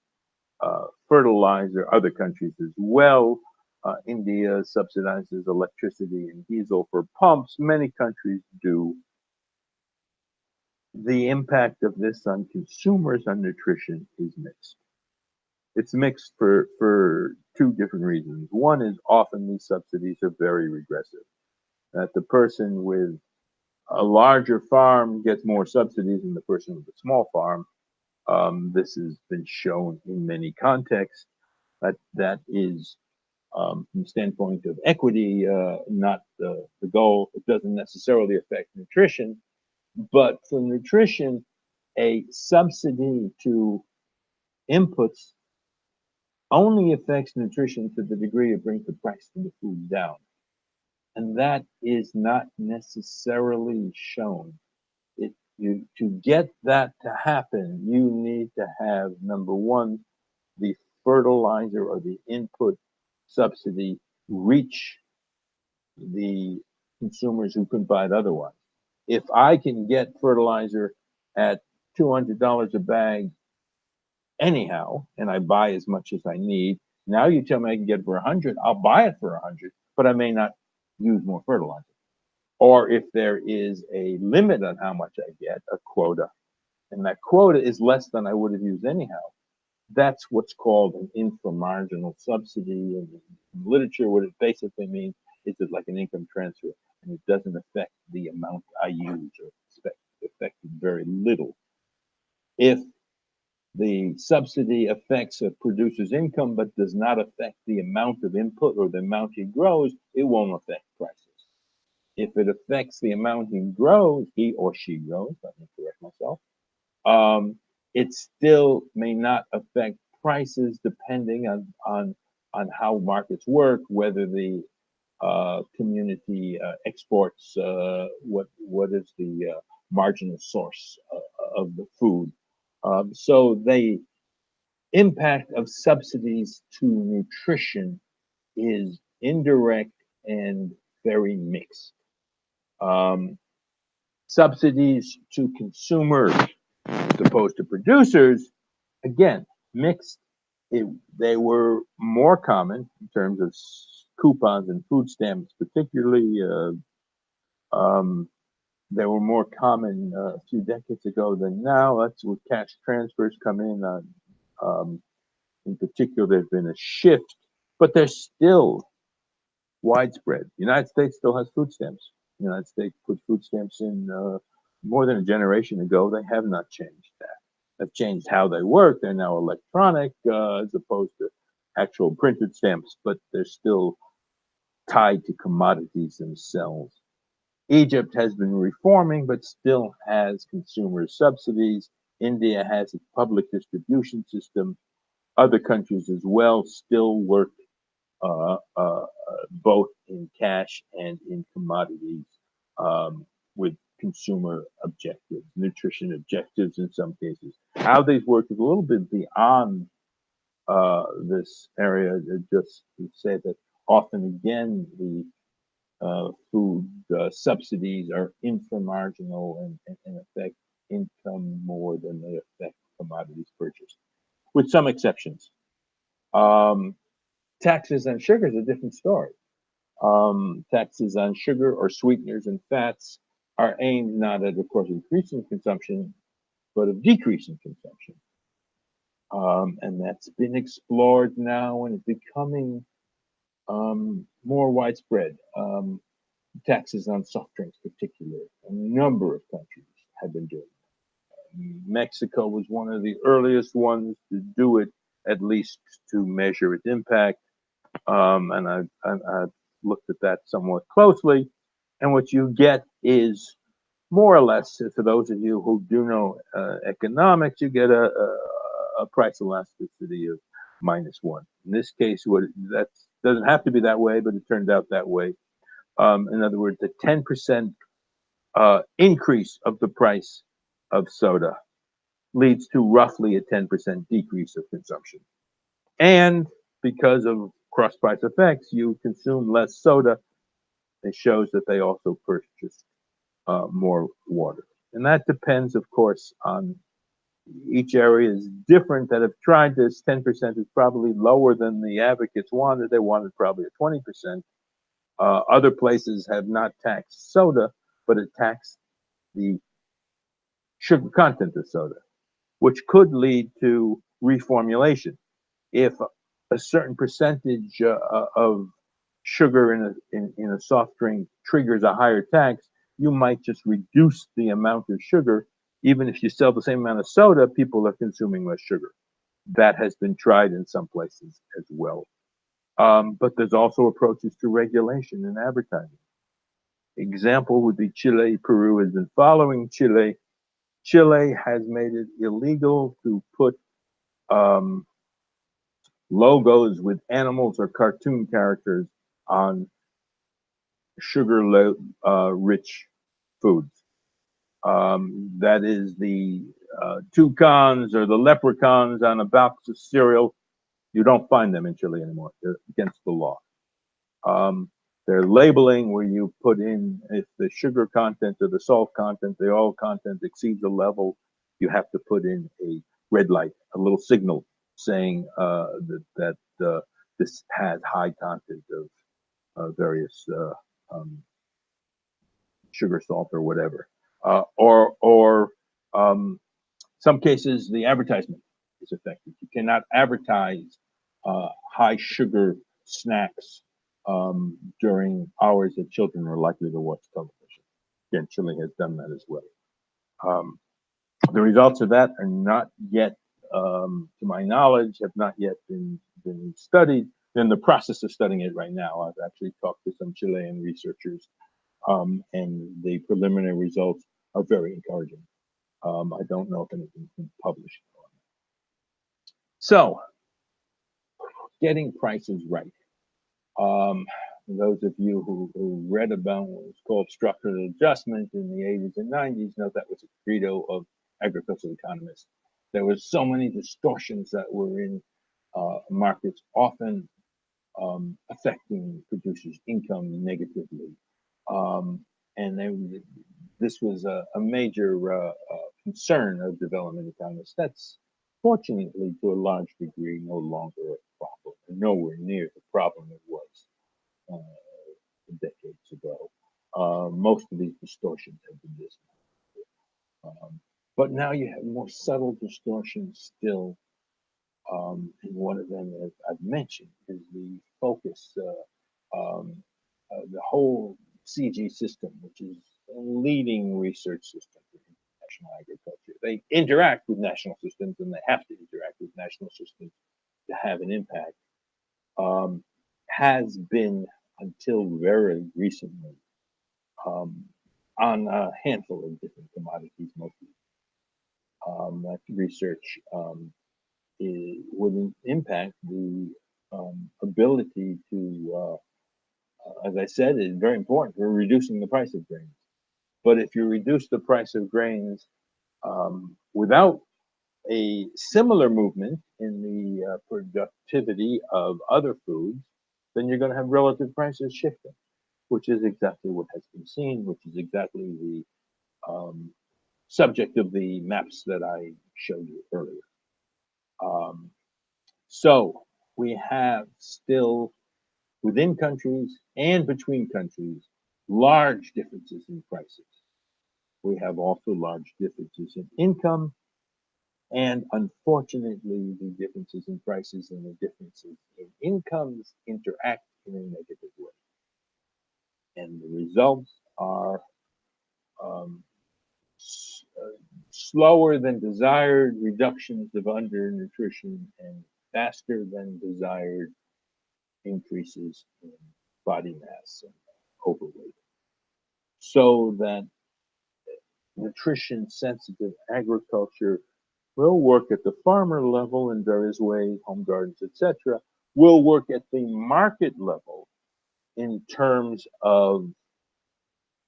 fertilizer, other countries as well. India subsidizes electricity and diesel for pumps. Many countries do. The impact of this on consumers on nutrition is mixed. It's mixed for two different reasons. One is often these subsidies are very regressive. That the person with a larger farm gets more subsidies than the person with a small farm. This has been shown in many contexts. That is, from the standpoint of equity, not the goal. It doesn't necessarily affect nutrition, but for nutrition, a subsidy to inputs only affects nutrition to the degree it brings the price of the food down. And that is not necessarily shown. To get that to happen, you need to have, number one, the fertilizer or the input subsidy reach the consumers who couldn't buy it otherwise. If I can get fertilizer at $200 a bag anyhow, and I buy as much as I need, now you tell me I can get it for 100, I'll buy it for 100, but I may not use more fertilizer. Or if there is a limit on how much I get, a quota, and that quota is less than I would have used anyhow, that's what's called an inframarginal subsidy. In literature, what it basically means is it's like an income transfer, and it doesn't affect the amount I use or affect very little. If the subsidy affects a producer's income but does not affect the amount of input or the amount he grows, it won't affect prices. If it affects the amount he or she grows, let me correct myself, it still may not affect prices depending on how markets work, whether the community exports, what is the marginal source of the food. So the impact of subsidies to nutrition is indirect and very mixed. Subsidies to consumers as opposed to producers, again, mixed. They were more common in terms of coupons and food stamps, particularly. They were more common a few decades ago than now. That's where cash transfers come in. In particular, there's been a shift, but they're still widespread. The United States still has food stamps. The United States put food stamps in more than a generation ago. They have not changed that. They've changed how they work. They're now electronic as opposed to actual printed stamps, but they're still tied to commodities themselves. Egypt has been reforming, but still has consumer subsidies. India has a public distribution system. Other countries as well still work both in cash and in commodities with consumer objectives, nutrition objectives in some cases. How these work is a little bit beyond this area. Just to say that often again the food subsidies are inframarginal and affect income more than they affect commodities purchased, with some exceptions. Taxes on sugar is a different story. Taxes on sugar or sweeteners and fats are aimed not at, of course, increasing consumption, but of decreasing consumption. And that's been explored now and is becoming more widespread. Taxes on soft drinks, particularly, a number of countries have been doing it. Mexico was one of the earliest ones to do it, at least to measure its impact. And I've looked at that somewhat closely. And what you get is more or less, for those of you who do know economics, you get a price elasticity of -1. In this case, that doesn't have to be that way, but it turned out that way. In other words, the 10% increase of the price of soda leads to roughly a 10% decrease of consumption. And because of cross-price effects, you consume less soda. It shows that they also purchase more water. And that depends, of course, on each area is different that have tried this. 10% is probably lower than the advocates wanted. They wanted probably a 20%. Other places have not taxed soda, but it taxed the sugar content of soda, which could lead to reformulation. If a certain percentage of sugar in a soft drink triggers a higher tax, you might just reduce the amount of sugar. Even if you sell the same amount of soda, people are consuming less sugar. That has been tried in some places as well. But there's also approaches to regulation and advertising. Example would be Chile. Peru has been following Chile. Chile has made it illegal to put logos with animals or cartoon characters on sugar-rich foods. That is the toucans or the leprechauns on a box of cereal. You don't find them in Chile anymore. They're against the law. They're labeling where you put in if the sugar content or the salt content, the oil content exceeds a level, you have to put in a red light, a little signal saying that this has high content of various sugar, salt, or whatever. Or some cases, the advertisement is affected. You cannot advertise high sugar snacks during hours that children are likely to watch television. Again, Chile has done that as well. The results of that are not yet, to my knowledge, have not yet been studied. They're in the process of studying it right now. I've actually talked to some Chilean researchers, and the preliminary results are very encouraging. I don't know if anything's been published on that. So, getting prices right. Those of you who read about what was called structural adjustment in the 80s and 90s know that was a credo of agricultural economists. There were so many distortions that were in markets, often affecting producers' income negatively. And this was a major concern of development economists. That's fortunately, to a large degree, no longer a problem, and nowhere near the problem it was decades ago. Most of these distortions have been dismantled. But now you have more subtle distortions still. And one of them, as I've mentioned, is the focus, the whole CG system, which is a leading research system for international agriculture. They interact with national systems, and they have to interact with national systems to have an impact. Has been until very recently on a handful of different commodities, mostly. That research would impact the ability to, as I said, is very important for reducing the price of grains. But if you reduce the price of grains without a similar movement in the productivity of other foods, then you're going to have relative prices shifting, which is exactly what has been seen, which is exactly the subject of the maps that I showed you earlier. So we have still, within countries and between countries, large differences in prices. We have also large differences in income, and unfortunately, the differences in prices and the differences in incomes interact in a negative way. And the results are slower than desired reductions of undernutrition and faster than desired increases in body mass and overweight. So that nutrition sensitive agriculture will work at the farmer level in various ways, home gardens, etc., will work at the market level in terms of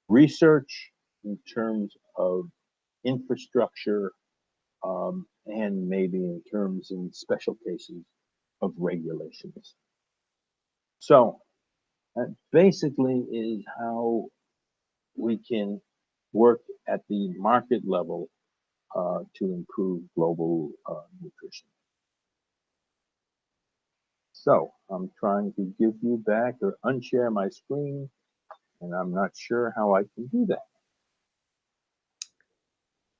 research, in terms of infrastructure, and maybe in terms, in special cases, of regulations. So that basically is how we can work at the market level to improve global nutrition. So I'm trying to give you back or unshare my screen, and I'm not sure how I can do that.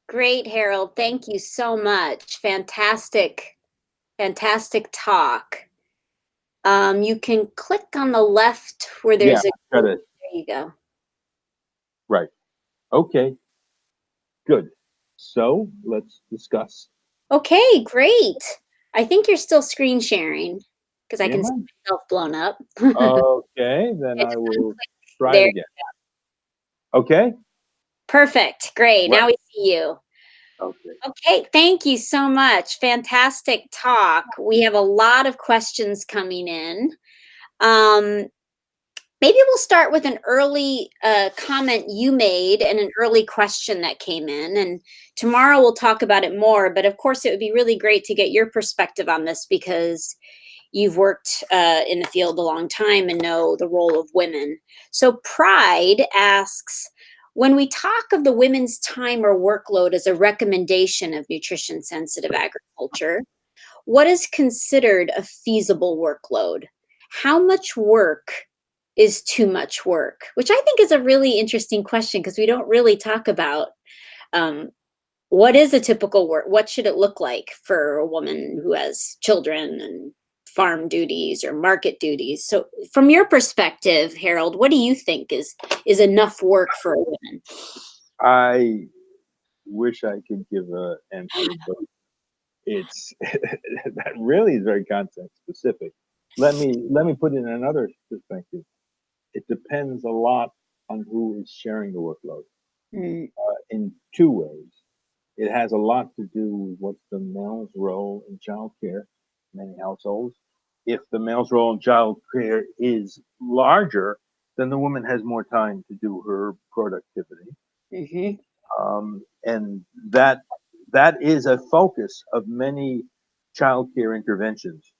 Great, Harold. Thank you so much. Fantastic, fantastic talk. You can click on the left where there's got it. There you go. Right. Okay. Good. So let's discuss. Okay, great. I think you're still screen sharing because I can see myself blown up. Okay, then I will try it again. Okay. Perfect. Great. Right. Now we see you. Okay. Okay, thank you so much. Fantastic talk. We have a lot of questions coming in. Maybe we'll start with an early comment you made and an early question that came in. And tomorrow we'll talk about it more. But of course, it would be really great to get your perspective on this because you've worked in the field a long time and know the role of women. So Pride asks, when we talk of the women's time or workload as a recommendation of nutrition sensitive agriculture, what is considered a feasible workload? How much work is too much work? Which I think is a really interesting question because we don't really talk about what is a typical work? What should it look like for a woman who has children and farm duties or market duties? So from your perspective, Harold, what do you think is enough work for a woman? I wish I could give an answer, but it's that really is very context specific. Let me put it in another perspective. It depends a lot on who is sharing the workload in two ways. It has a lot to do with what's the male's role in childcare in many households. If the male's role in childcare is larger, then the woman has more time to do her productivity. And that is a focus of many childcare interventions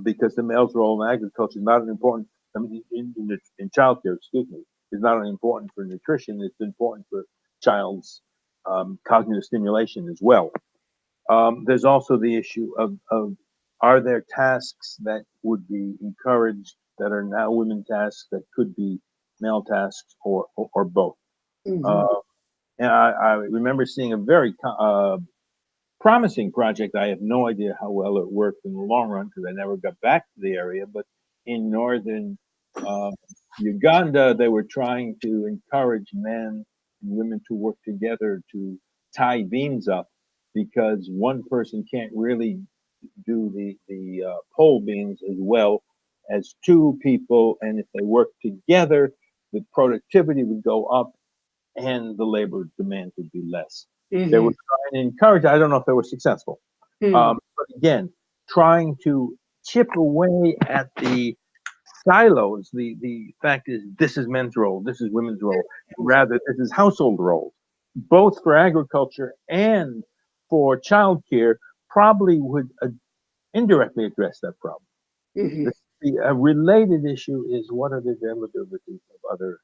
because the male's role in agriculture is not an important, in childcare, excuse me, is not only important for nutrition, it's important for child's cognitive stimulation as well. There's also the issue of are there tasks that would be encouraged that are now women tasks that could be male tasks or both. And I remember seeing a very promising project. I have no idea how well it worked in the long run because I never got back to the area, but in northern Uganda, they were trying to encourage men and women to work together to tie beams up because one person can't really do the pole beams as well as two people, and if they work together, the productivity would go up and the labor demand would be less. They were trying to encourage, I don't know if they were successful, but again, trying to chip away at the silos. The fact is, this is men's role, this is women's role. Rather, this is household roles, both for agriculture and for childcare. Probably would indirectly address that problem. Mhm. The related issue is what are the availability of other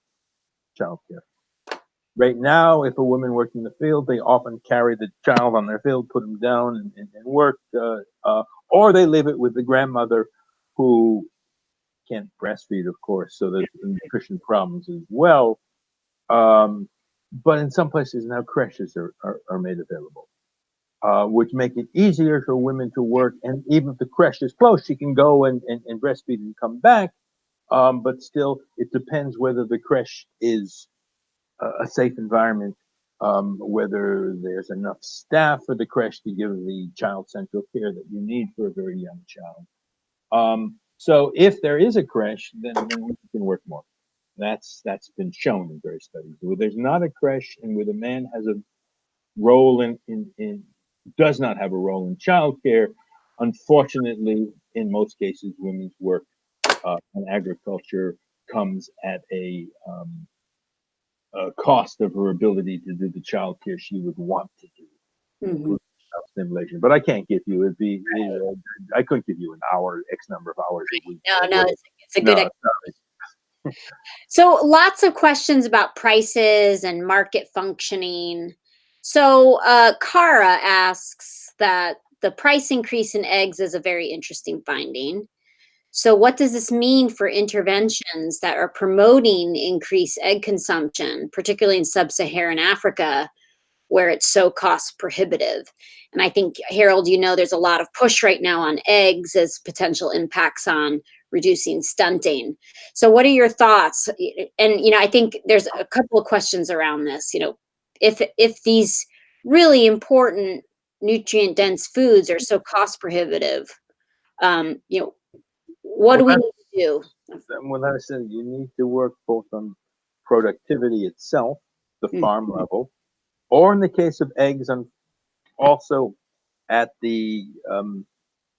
childcare. Right now, if a woman works in the field, they often carry the child on their field, put them down, and work, or they leave it with the grandmother who can't breastfeed, of course, so there's nutrition problems as well. But in some places now, creches are made available, which make it easier for women to work. And even if the creche is close, she can go and breastfeed and come back. But still, it depends whether the creche is a safe environment, whether there's enough staff for the creche to give the child central care that you need for a very young child. So if there is a creche, then we can work more. That's been shown in various studies. Where there's not a creche and where the man has a role in does not have a role in childcare, unfortunately, in most cases, women's work in agriculture comes at a cost of her ability to do the child care she would want to do, Mhm. stimulation. But I can't give you, I couldn't give you an hour, X number of hours a week. No, it's a good. No, So lots of questions about prices and market functioning. So Cara asks that the price increase in eggs is a very interesting finding. So what does this mean for interventions that are promoting increased egg consumption, particularly in sub-Saharan Africa, where it's so cost prohibitive? And I think, Harold, there's a lot of push right now on eggs as potential impacts on reducing stunting. So what are your thoughts? And I think there's a couple of questions around this. If these really important nutrient dense foods are so cost prohibitive, what well, do we need to do? well, that said, you need to work both on productivity itself, the Mm. farm level, or in the case of eggs, and also at the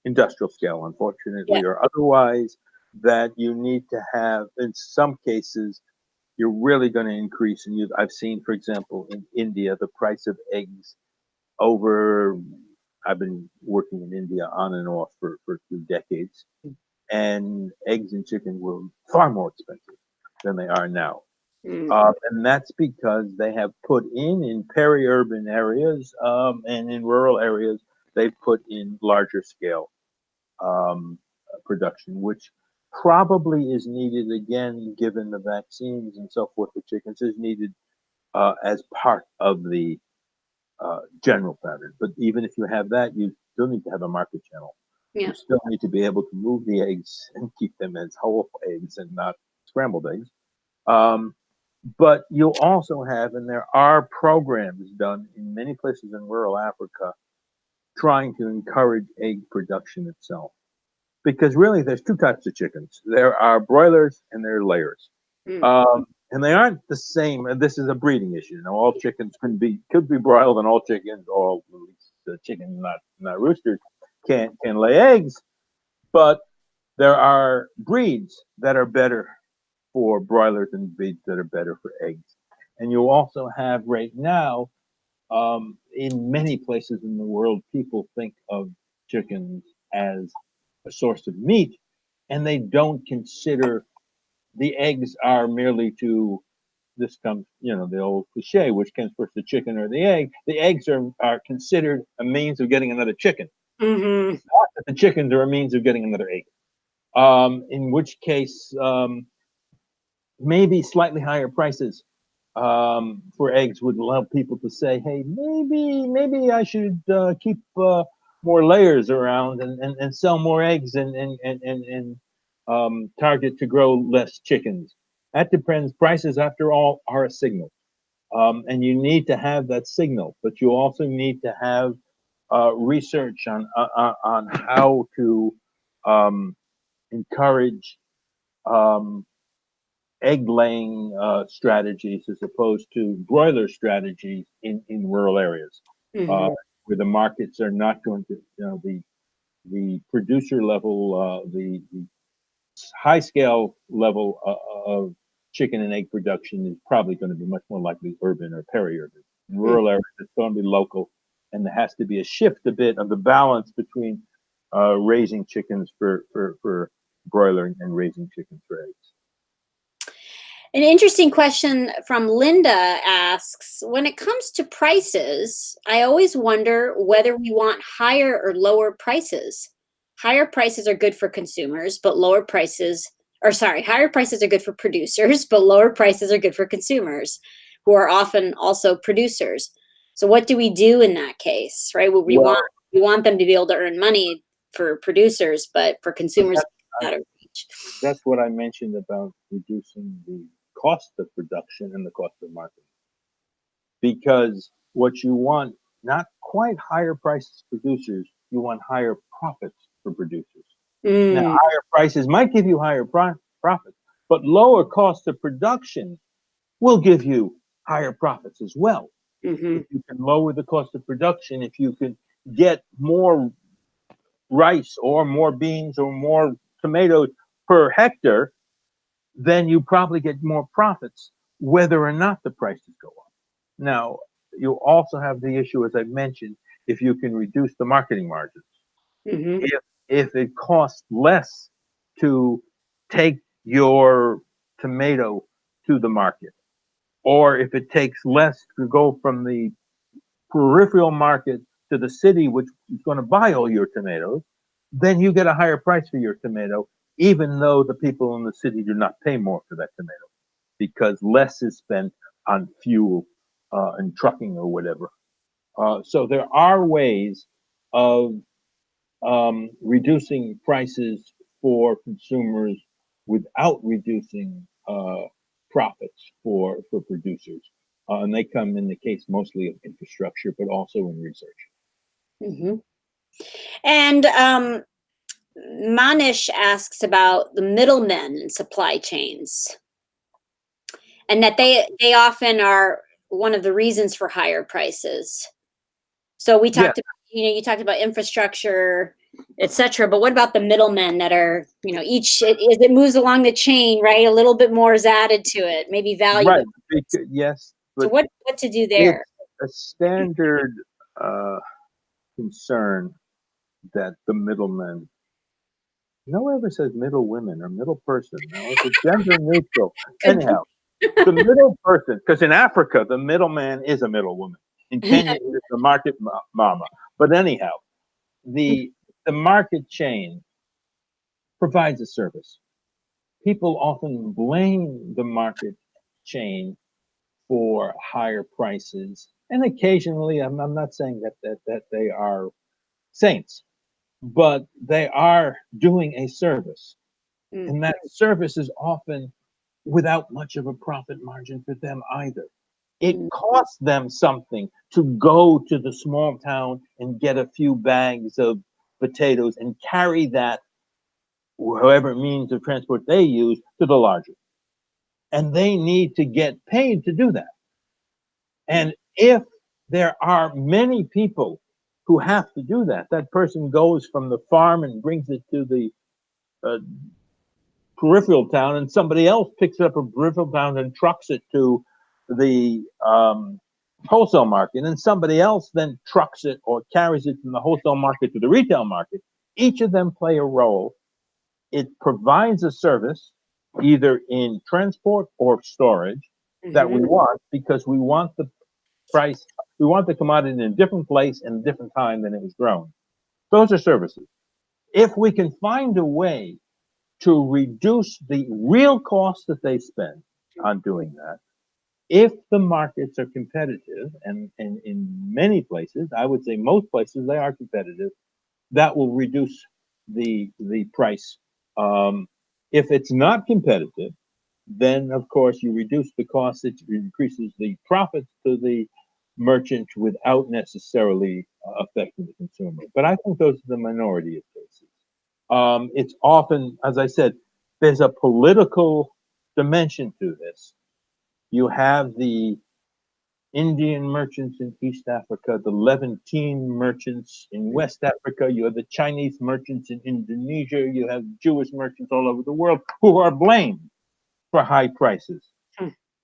industrial scale, Yeah. unfortunately, or otherwise, that you need to have, in some cases, you're really going to increase. And I've seen, for example, in India, the price of eggs over, I've been working in India on and off for 2 decades, and eggs and chicken were far more expensive than they are now. Mm. And that's because they have put in peri-urban areas and in rural areas, they've put in larger scale um, production, which probably is needed again, given the vaccines and so forth for chickens, is needed as part of the general pattern. But even if you have that, you still need to have a market channel. Yeah. You still need to be able to move the eggs and keep them as whole eggs and not scrambled eggs. Um, but you'll also have, and there are programs done in many places in rural Africa trying to encourage egg production itself. Because really, there's two types of chickens. There are broilers and there are layers. Mm. And they aren't the same. And this is a breeding issue. All chickens could be broiled, and all chickens, all at least the chickens, not roosters, can lay eggs. But there are breeds that are better for broilers and breeds that are better for eggs. And you also have right now, in many places in the world, people think of chickens as a source of meat, and they don't consider the eggs are merely to, this comes, the old cliche, which comes first, the chicken or the egg. The eggs are considered a means of getting another chicken. Mm-hmm. Not that the chickens are a means of getting another egg. In which case, maybe slightly higher prices for eggs would allow people to say, hey, maybe I should keep more layers around and sell more eggs and target to grow less chickens. That depends. Prices, after all, are a signal. And you need to have that signal, but you also need to have research on how to encourage egg laying strategies as opposed to broiler strategies in rural areas, Mm-hmm. where the markets are not going to, the producer level, the high scale level of chicken and egg production is probably going to be much more likely urban or peri-urban. In rural areas, it's going to be local, and there has to be a shift a bit of the balance between raising chickens for broiler and raising chickens for eggs. An interesting question from Linda asks, when it comes to prices, I always wonder whether we want higher or lower prices. Higher prices are good for consumers, but higher prices are good for producers, but lower prices are good for consumers, who are often also producers. So what do we do in that case, right? We want them to be able to earn money for producers, but for consumers, out of reach. That's what I mentioned about reducing the cost of production and the cost of marketing. Because what you want, not quite higher prices for producers, you want higher profits for producers. Now, higher prices might give you higher profits, but lower cost of production will give you higher profits as well. If you can lower the cost of production, if you can get more rice or more beans or more tomatoes per hectare, then you probably get more profits, whether or not the prices go up. Now, you also have the issue, as I mentioned, if you can reduce the marketing margins. If it costs less to take your tomato to the market, or if it takes less to go from the peripheral market to the city, which is going to buy all your tomatoes, then you get a higher price for your tomato, even though the people in the city do not pay more for that tomato, because less is spent on fuel and trucking or whatever. So there are ways of reducing prices for consumers without reducing profits for producers. And they come in the case mostly of infrastructure, but also in research. And Manish asks about the middlemen in supply chains, and that they often are one of the reasons for higher prices. So we talked about, you talked about infrastructure, etc. But what about the middlemen that are, each as it moves along the chain, right? A little bit more is added to it, maybe value. Right. Yes. So what to do there? It's a standard concern that the middlemen. No one ever says middle women or middle person. No, it's gender neutral. Anyhow, the middle person, because in Africa, the middleman is a middle woman. In Kenya, it's the market mama. But anyhow, the market chain provides a service. People often blame the market chain for higher prices, and occasionally, I'm not saying that they are saints, but they are doing a service, and that service is often without much of a profit margin for them either. It costs them something to go to the small town and get a few bags of potatoes and carry that, however means of transport they use, to the larger. And they need to get paid to do that. And if there are many people who have to do that, that person goes from the farm and brings it to the peripheral town, and somebody else picks up a peripheral town and trucks it to the wholesale market, and somebody else then trucks it or carries it from the wholesale market to the retail market. Each of them play a role. It provides a service, either in transport or storage, that we want, because we want the price, we want the commodity in a different place and a different time than it was grown. Those are services. If we can find a way to reduce the real cost that they spend on doing that, if the markets are competitive, and in many places, I would say most places they are competitive, that will reduce the price. If it's not competitive, then of course you reduce the cost, it increases the profits to the merchant without necessarily affecting the consumer. But I think those are the minority of cases. It's often, as I said, there's a political dimension to this. You have the Indian merchants in East Africa, the Levantine merchants in West Africa, you have the Chinese merchants in Indonesia, you have Jewish merchants all over the world who are blamed for high prices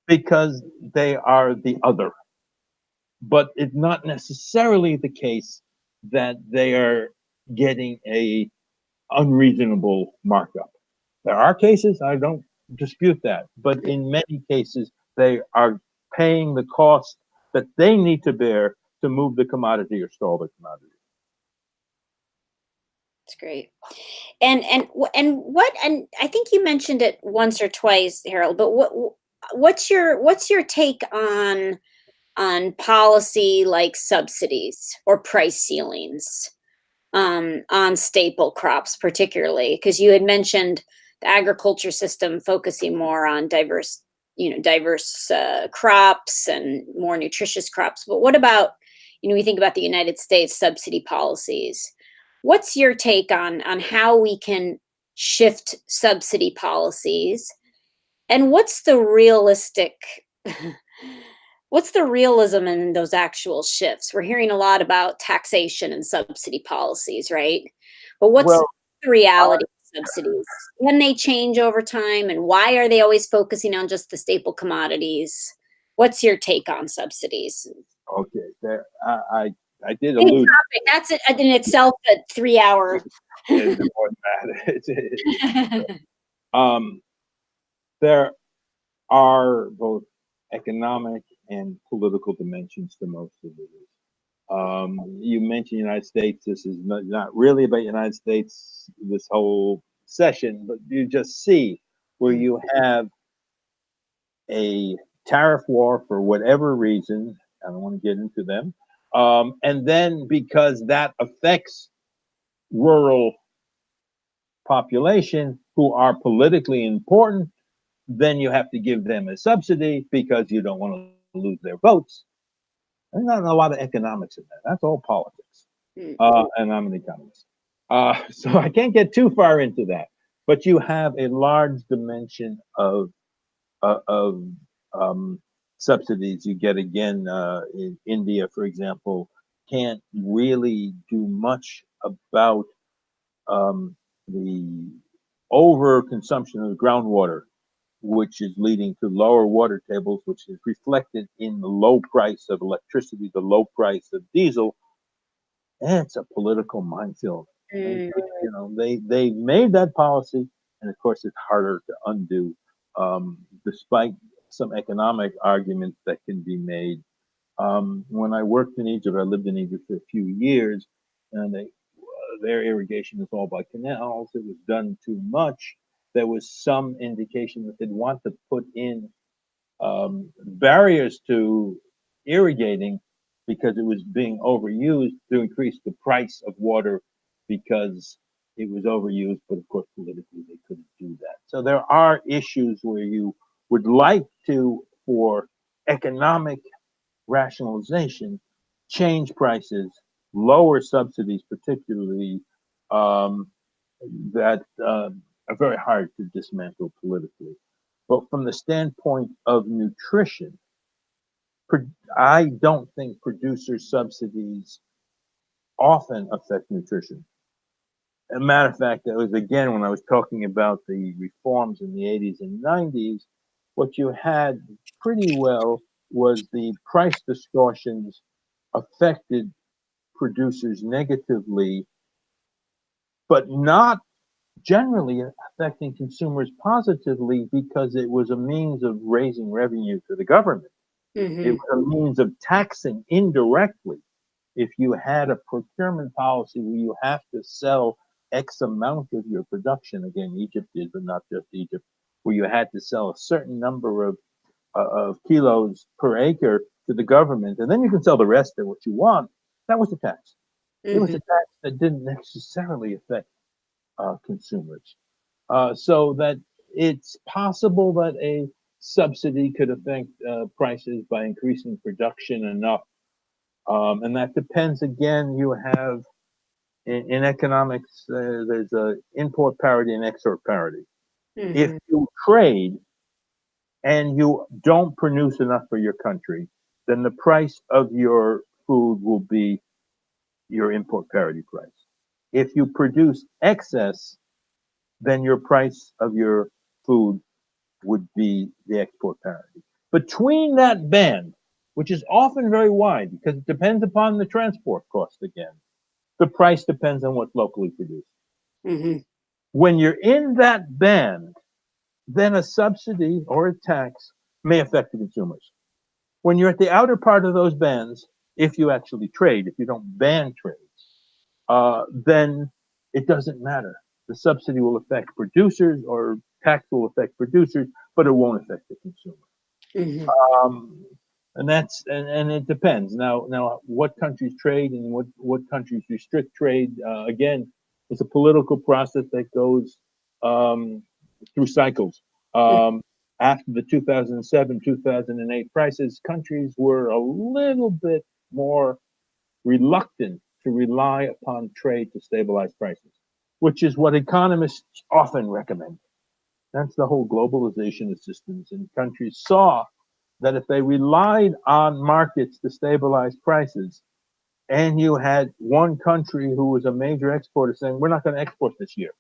because they are the other. But it's not necessarily the case that they are getting a unreasonable markup. There are cases, I don't dispute that, but in many cases, they are paying the cost that they need to bear to move the commodity or stall the commodity. That's great. And I think you mentioned it once or twice, Harold, but what's your take on policy like subsidies or price ceilings on staple crops, particularly because you had mentioned the agriculture system focusing more on diverse crops and more nutritious crops. But what about, we think about the United States subsidy policies. What's your take on how we can shift subsidy policies, and what's the realism in those actual shifts? We're hearing a lot about taxation and subsidy policies, right? But what's Well, the reality of subsidies? Can they change over time? And why are they always focusing on just the staple commodities? What's your take on subsidies? okay, there, I did Big allude. topic. That's in itself a 3-hour. It's more than that. There are both economic and political dimensions to most of this. You mentioned the United States. This is not really about the United States, this whole session, but you just see where you have a tariff war for whatever reason. I don't want to get into them. And then because that affects rural population who are politically important, then you have to give them a subsidy because you don't want to lose their votes. There's not a lot of economics in that. That's all politics. And I'm an economist. So I can't get too far into that. But you have a large dimension of subsidies you get again in India, for example, can't really do much about the overconsumption of groundwater, which is leading to lower water tables, which is reflected in the low price of electricity, the low price of diesel. And it's a political minefield. You know, they made that policy, and of course, it's harder to undo, despite some economic arguments that can be made. When I worked in Egypt, I lived in Egypt for a few years, and their irrigation is all by canals. It was done too much. There was some indication that they'd want to put in barriers to irrigating because it was being overused to increase the price of water because it was overused. But of course, politically, they couldn't do that. So there are issues where you would like to, for economic rationalization, change prices, lower subsidies, particularly that are very hard to dismantle politically. But from the standpoint of nutrition, I don't think producer subsidies often affect nutrition. As a matter of fact, that was again when I was talking about the reforms in the 80s and 90s, what you had pretty well was the price distortions affected producers negatively, but not generally affecting consumers positively because it was a means of raising revenue to the government. It was a means of taxing indirectly. If you had a procurement policy where you have to sell X amount of your production, again, Egypt did, but not just Egypt, where you had to sell a certain number of kilos per acre to the government, and then you can sell the rest at what you want, that was a tax. It was a tax that didn't necessarily affect consumers. So that it's possible that a subsidy could affect prices by increasing production enough. And that depends, again, you have in economics, there's a import parity and export parity. If you trade and you don't produce enough for your country, then the price of your food will be your import parity price. If you produce excess, then your price of your food would be the export parity. Between that band, which is often very wide because it depends upon the transport cost again, the price depends on what's locally produced. Mm-hmm. When you're in that band, then a subsidy or a tax may affect the consumers. When you're at the outer part of those bands, if you actually trade, if you don't ban trades, then it doesn't matter. The subsidy will affect producers or tax will affect producers, but it won't affect the consumer. Mm-hmm. And it depends. Now, what countries trade and what countries restrict trade, again, it's a political process that goes through cycles. After the 2007, 2008 crisis, countries were a little bit more reluctant to rely upon trade to stabilize prices, which is what economists often recommend. That's the whole globalization of systems. And countries saw that if they relied on markets to stabilize prices, and you had one country who was a major exporter saying, we're not going to export this year,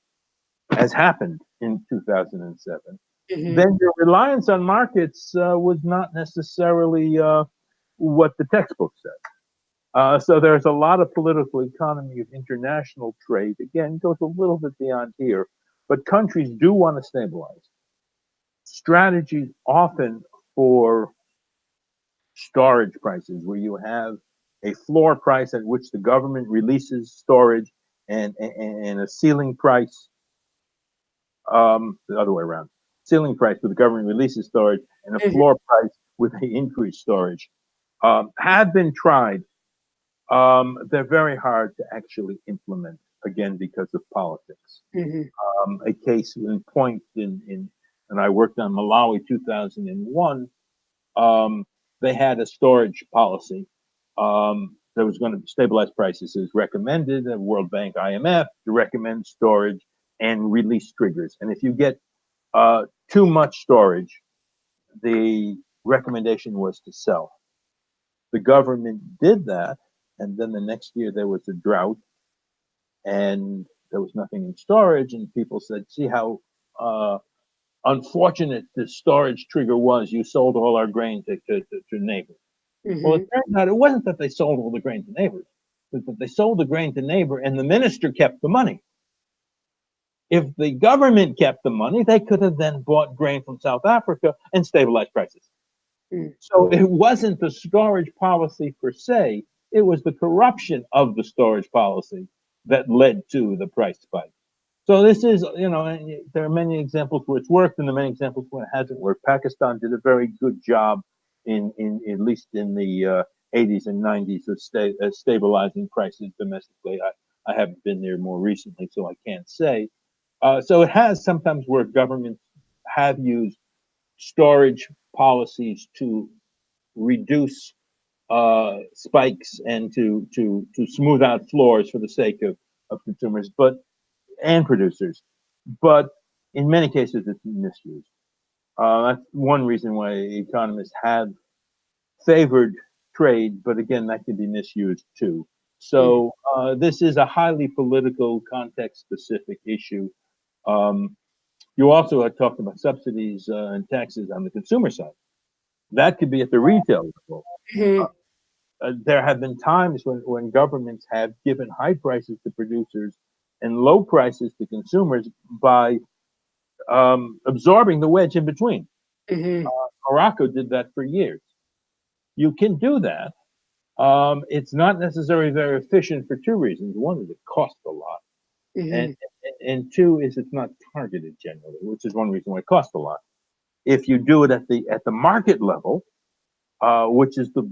as happened in 2007, Mm-hmm. then your reliance on markets was not necessarily what the textbook said. So there's a lot of political economy of international trade. Again, goes a little bit beyond here, but countries do want to stabilize. Strategies often for storage prices, where you have a floor price at which the government releases storage and a ceiling price, the other way around, ceiling price where the government releases storage and a Mm-hmm. floor price with the increased storage, have been tried. They're very hard to actually implement, again, because of politics. Mm-hmm. A case in point and I worked on Malawi 2001. They had a storage policy that was going to stabilize prices. It was recommended at World Bank, IMF to recommend storage and release triggers. And if you get too much storage, the recommendation was to sell. The government did that, and then the next year there was a drought, and there was nothing in storage, and people said, "See how unfortunate the storage trigger was. You sold all our grain to neighbors." Well, Mm-hmm. it turns out it wasn't that they sold all the grain to neighbors, but that they sold the grain to neighbor and the minister kept the money. If the government kept the money, they could have then bought grain from South Africa and stabilized prices. Mm. So it wasn't the storage policy per se, it was the corruption of the storage policy that led to the price spike. So this is, there are many examples where it's worked and there are many examples where it hasn't worked. Pakistan did a very good job in at least in the 80s and 90s of stabilizing prices domestically. I haven't been there more recently, so I can't say. So it has sometimes where governments have used storage policies to reduce spikes and to smooth out floors for the sake of consumers, and producers. But in many cases, it's misused. That's one reason why economists have favored trade, but again, that can be misused too. So this is a highly political, context-specific issue. Um, you also had talked about subsidies and taxes on the consumer side. That could be at the retail level. Mm-hmm. There have been times when governments have given high prices to producers and low prices to consumers by absorbing the wedge in between. Mm-hmm. Morocco did that for years. You can do that. It's not necessarily very efficient for two reasons. One is it costs a lot, Mm-hmm. and two is it's not targeted generally, which is one reason why it costs a lot. If you do it at the market level, which is the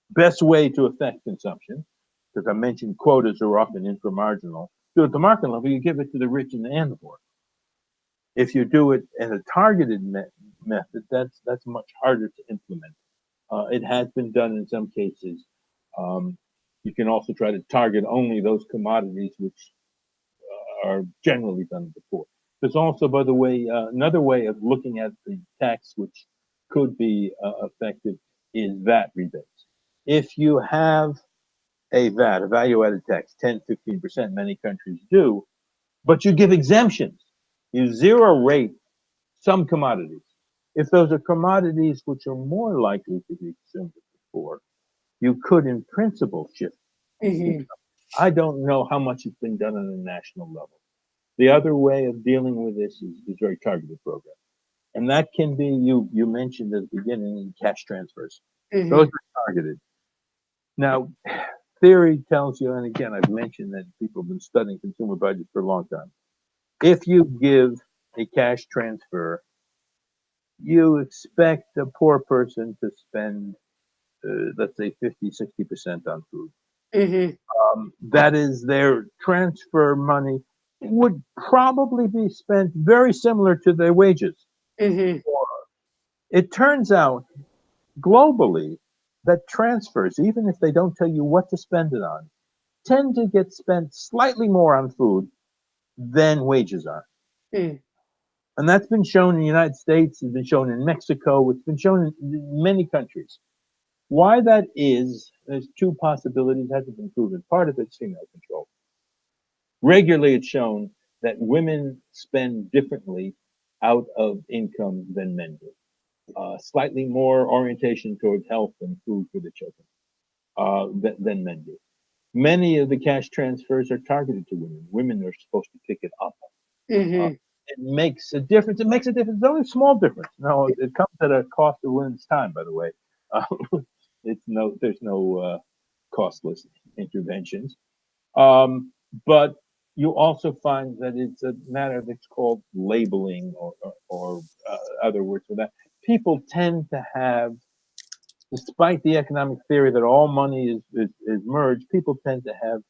best way to affect consumption, because I mentioned quotas are often inframarginal. Do it at the market level, you give it to the rich and the poor. If you do it in a targeted method, that's much harder to implement. It has been done in some cases. You can also try to target only those commodities which are generally done before. There's also, by the way, another way of looking at the tax which could be effective is VAT rebates. If you have a VAT, a value-added tax, 10, 15%, many countries do, but you give exemptions. You zero rate some commodities. If those are commodities which are more likely to be consumed before, you could in principle shift. Mhm. I don't know how much has been done on a national level. The other way of dealing with this is very targeted programs. And that can be, you mentioned at the beginning, cash transfers. Those Mhm. are targeted. Now, theory tells you, and again, I've mentioned that people have been studying consumer budgets for a long time. If you give a cash transfer, you expect a poor person to spend, let's say, 50, 60% on food. Mhm. That is, their transfer money would probably be spent very similar to their wages. Mhm. It turns out globally that transfers, even if they don't tell you what to spend it on, tend to get spent slightly more on food than wages are. Mm. And that's been shown in the United States, it's been shown in Mexico, it's been shown in many countries. Why that is, there's two possibilities, hasn't been proven. Part of it's female control. Regularly, it's shown that women spend differently out of income than men do. Slightly more orientation towards health and food for the children than men do. Many of the cash transfers are targeted to women. Women are supposed to pick it up. Uh, Mhm. it makes a difference. It makes a difference. It's only a small difference. No, it comes at a cost of women's time, by the way. Uh, there's no costless interventions. But you also find that it's a matter that's called labeling or other words for that. People tend to have, despite the economic theory that all money is merged, people tend to have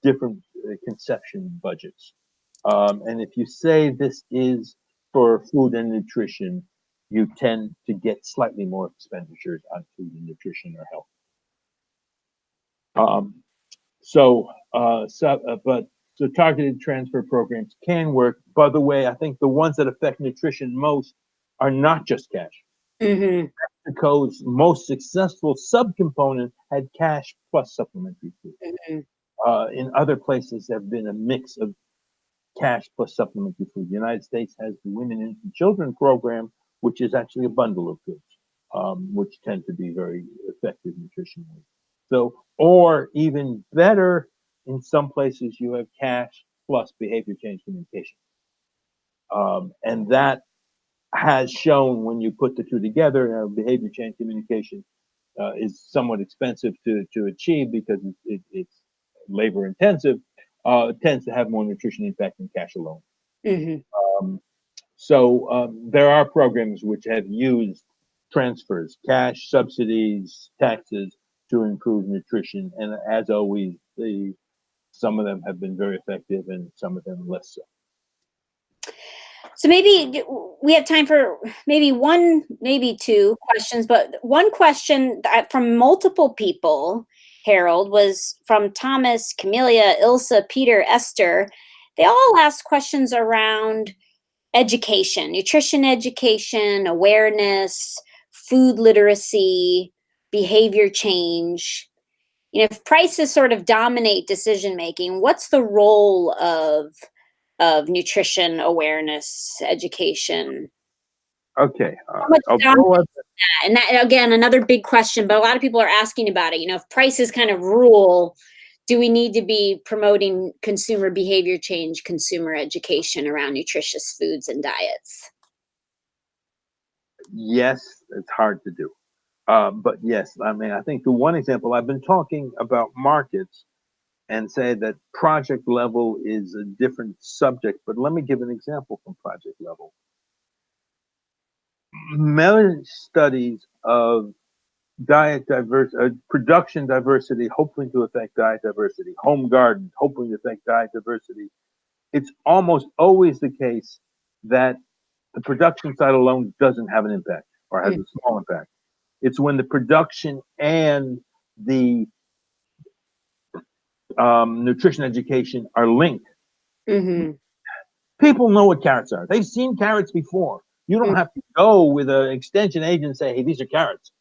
different conception budgets. And if you say this is for food and nutrition, you tend to get slightly more expenditures on food and nutrition or health. Um, but so targeted transfer programs can work. By the way, I think the ones that affect nutrition most are not just cash. Mhm. Mexico's most successful subcomponent had cash plus supplementary food. Mhm. In other places, there have been a mix of cash plus supplementary food. The United States has the Women and Children program, which is actually a bundle of goods, which tend to be very effective nutritionally. So, or even better, in some places, you have cash plus behavior change communication. And that has shown when you put the two together, behavior change communication is somewhat expensive to achieve because it's labor intensive, tends to have more nutrition impact than cash alone. Mhm. Um, so there are programs which have used transfers, cash, subsidies, taxes to improve nutrition, and as always, some of them have been very effective and some of them less so. So maybe we have time for maybe one, maybe two questions, but one question from multiple people, Harold, was from Thomas, Camelia, Ilsa, Peter, Esther. They all asked questions around education, nutrition education, awareness, food literacy, behavior change. If prices sort of dominate decision making, what's the role of nutrition awareness education? Okay, How much I'll dominates go up. that? And that, again, another big question, but a lot of people are asking about it. If prices kind of rule, do we need to be promoting consumer behavior change, consumer education around nutritious foods and diets? Yes, it's hard to do. But yes, I mean, I think the one example I've been talking about markets and say that project level is a different subject, but let me give an example from project level. Many studies of production diversity, hoping to affect diet diversity, home gardens, hoping to affect diet diversity. It's almost always the case that the production side alone doesn't have an impact or has Mm. a small impact. It's when the production and the nutrition education are linked. Mm-hmm. People know what carrots are. They've seen carrots before. You don't have to go with an extension agent and say, hey, these are carrots.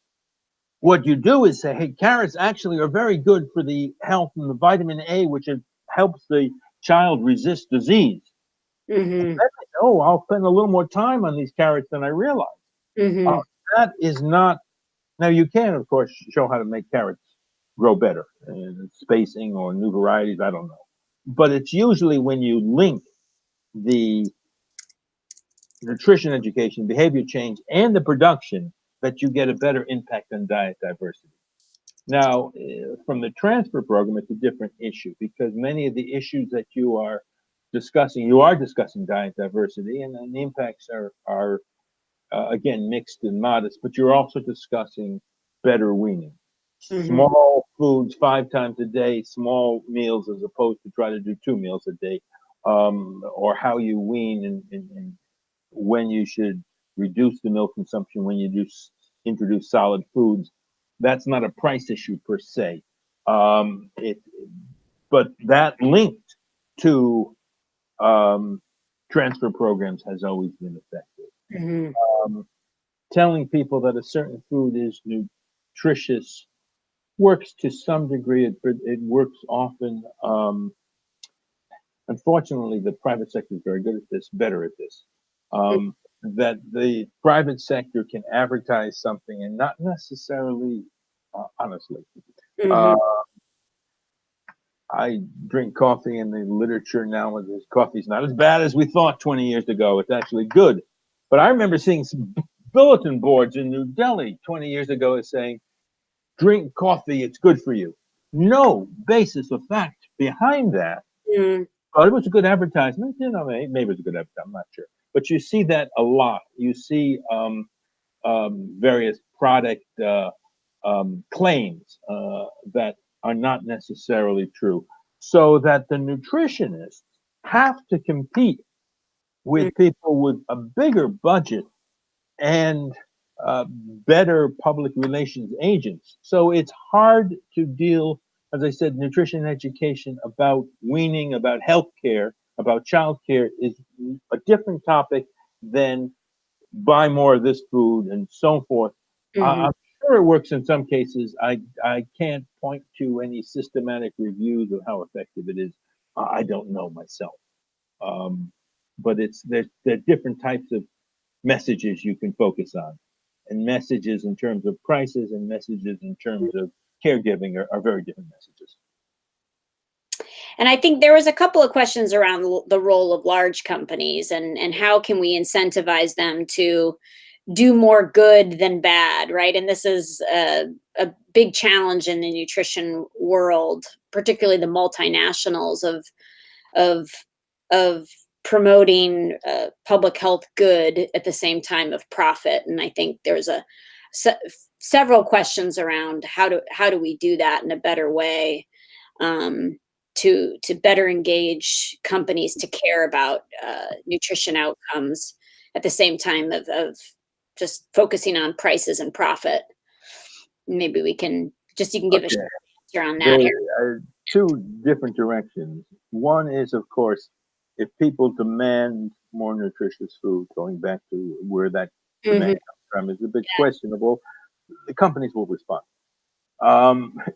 What you do is say, hey, carrots actually are very good for the health and the vitamin A, which helps the child resist disease. Mm-hmm. Oh, I'll spend a little more time on these carrots than I realized. Mm-hmm. That is not. Now you can, of course, show how to make carrots grow better, spacing or new varieties. I don't know, but it's usually when you link the nutrition education, behavior change, and the production that you get a better impact on diet diversity. Now, from the transfer program, it's a different issue because many of the issues that you are discussing diet diversity, and the impacts are again mixed and modest, but you're also discussing better weaning. Mm-hmm. Small foods 5 times a day, small meals as opposed to try to do 2 meals a day, or how you wean and when you should reduce the milk consumption, when you do introduce solid foods. That's not a price issue per se. But that linked to transfer programs has always been effective. Mm-hmm. Telling people that a certain food is nutritious works to some degree. It works often. Unfortunately, the private sector is very good at this, better at this. That the private sector can advertise something and not necessarily, honestly. Mm-hmm. Uh, I drink coffee, and the literature now is coffee's not as bad as we thought 20 years ago. It's actually good. But I remember seeing some bulletin boards in New Delhi 20 years ago as saying, drink coffee, it's good for you. No basis of fact behind that. Mm-hmm. But it was a good advertisement. Maybe it was a good advertisement. I'm not sure. But you see that a lot. You see various product claims that are not necessarily true, so that the nutritionists have to compete with people with a bigger budget and better public relations agents. So it's hard to deal, as I said, nutrition education about weaning, about healthcare, about childcare is a different topic than buy more of this food and so forth. Mm-hmm. I'm sure it works in some cases. I can't point to any systematic reviews of how effective it is. I don't know myself. Um, but there are different types of messages you can focus on, and messages in terms of prices and messages in terms of caregiving are very different messages. And I think there was a couple of questions around the role of large companies and how can we incentivize them to do more good than bad, right? And this is a big challenge in the nutrition world, particularly the multinationals of of promoting public health good at the same time of profit. And I think there's se- several questions around how do we do that in a better way, um, to better engage companies to care about nutrition outcomes at the same time of just focusing on prices and profit. Maybe we can just you can give a Okay, short answer on that, there Eric. are two different directions. One is, of course, if people demand more nutritious food, going back to where that Hmm. demand comes from, is a bit questionable. The companies will respond.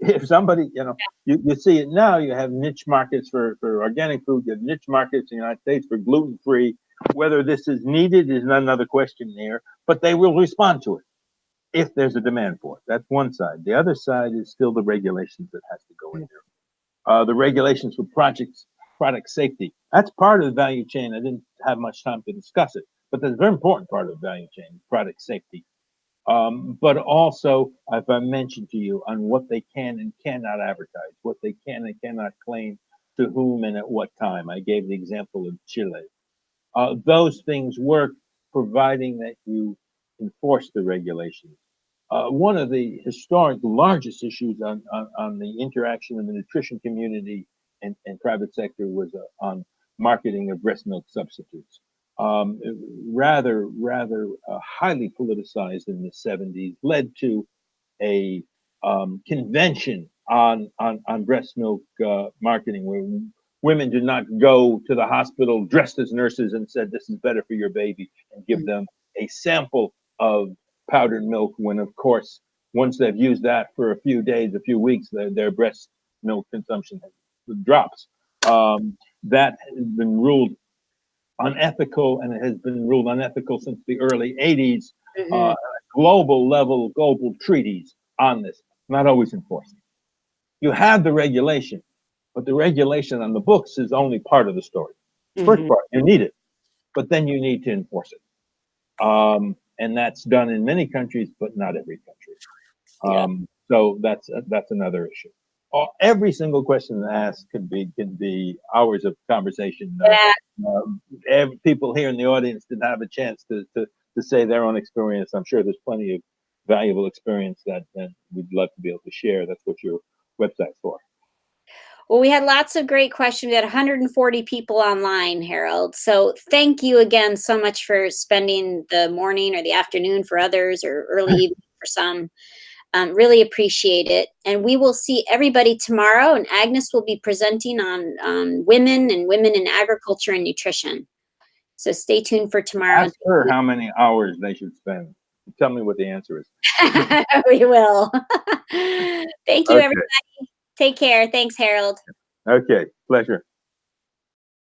If somebody, you see it now, you have niche markets for organic food, you have niche markets in the United States for gluten free. Whether this is needed is another question there, but they will respond to it if there's a demand for it. That's one side. The other side is still the regulations that has to go in there. The regulations for product safety. That's part of the value chain. I didn't have much time to discuss it, but that's a very important part of the value chain, product safety. But also, as I mentioned to you, on what they can and cannot advertise, what they can and cannot claim, to whom and at what time. I gave the example of Chile. Those things work, providing that you enforce the regulations. One of the largest issues on the interaction in the nutrition community and private sector was on marketing of breast milk substitutes. Um, rather highly politicized in the 70s, led to a convention on breast milk marketing, where women did not go to the hospital dressed as nurses and said, this is better for your baby, and give them a sample of powdered milk, when of course once they've used that for a few days, a few weeks, their breast milk consumption drops. That has been ruled unethical, and it has been ruled unethical since the early 80s. Mm-hmm. Global level, global treaties on this, not always enforced. You have the regulation, but the regulation on the books is only part of the story. First part, you need it, but then you need to enforce it. And that's done in many countries, but not every country. So that's another issue. Every single question asked can be hours of conversation. People here in the audience didn't have a chance to say their own experience. I'm sure there's plenty of valuable experience that we'd love to be able to share. That's what your website's for. Well, we had lots of great questions. We had 140 people online, Harold. So thank you again so much for spending the morning or the afternoon for others, or early evening for some. Really appreciate it. And we will see everybody tomorrow. And Agnes will be presenting on women and women in agriculture and nutrition. So stay tuned for tomorrow. Ask her how many hours they should spend. Tell me what the answer is. We will. Thank you, everybody. Take care. Thanks, Harold. Okay, pleasure.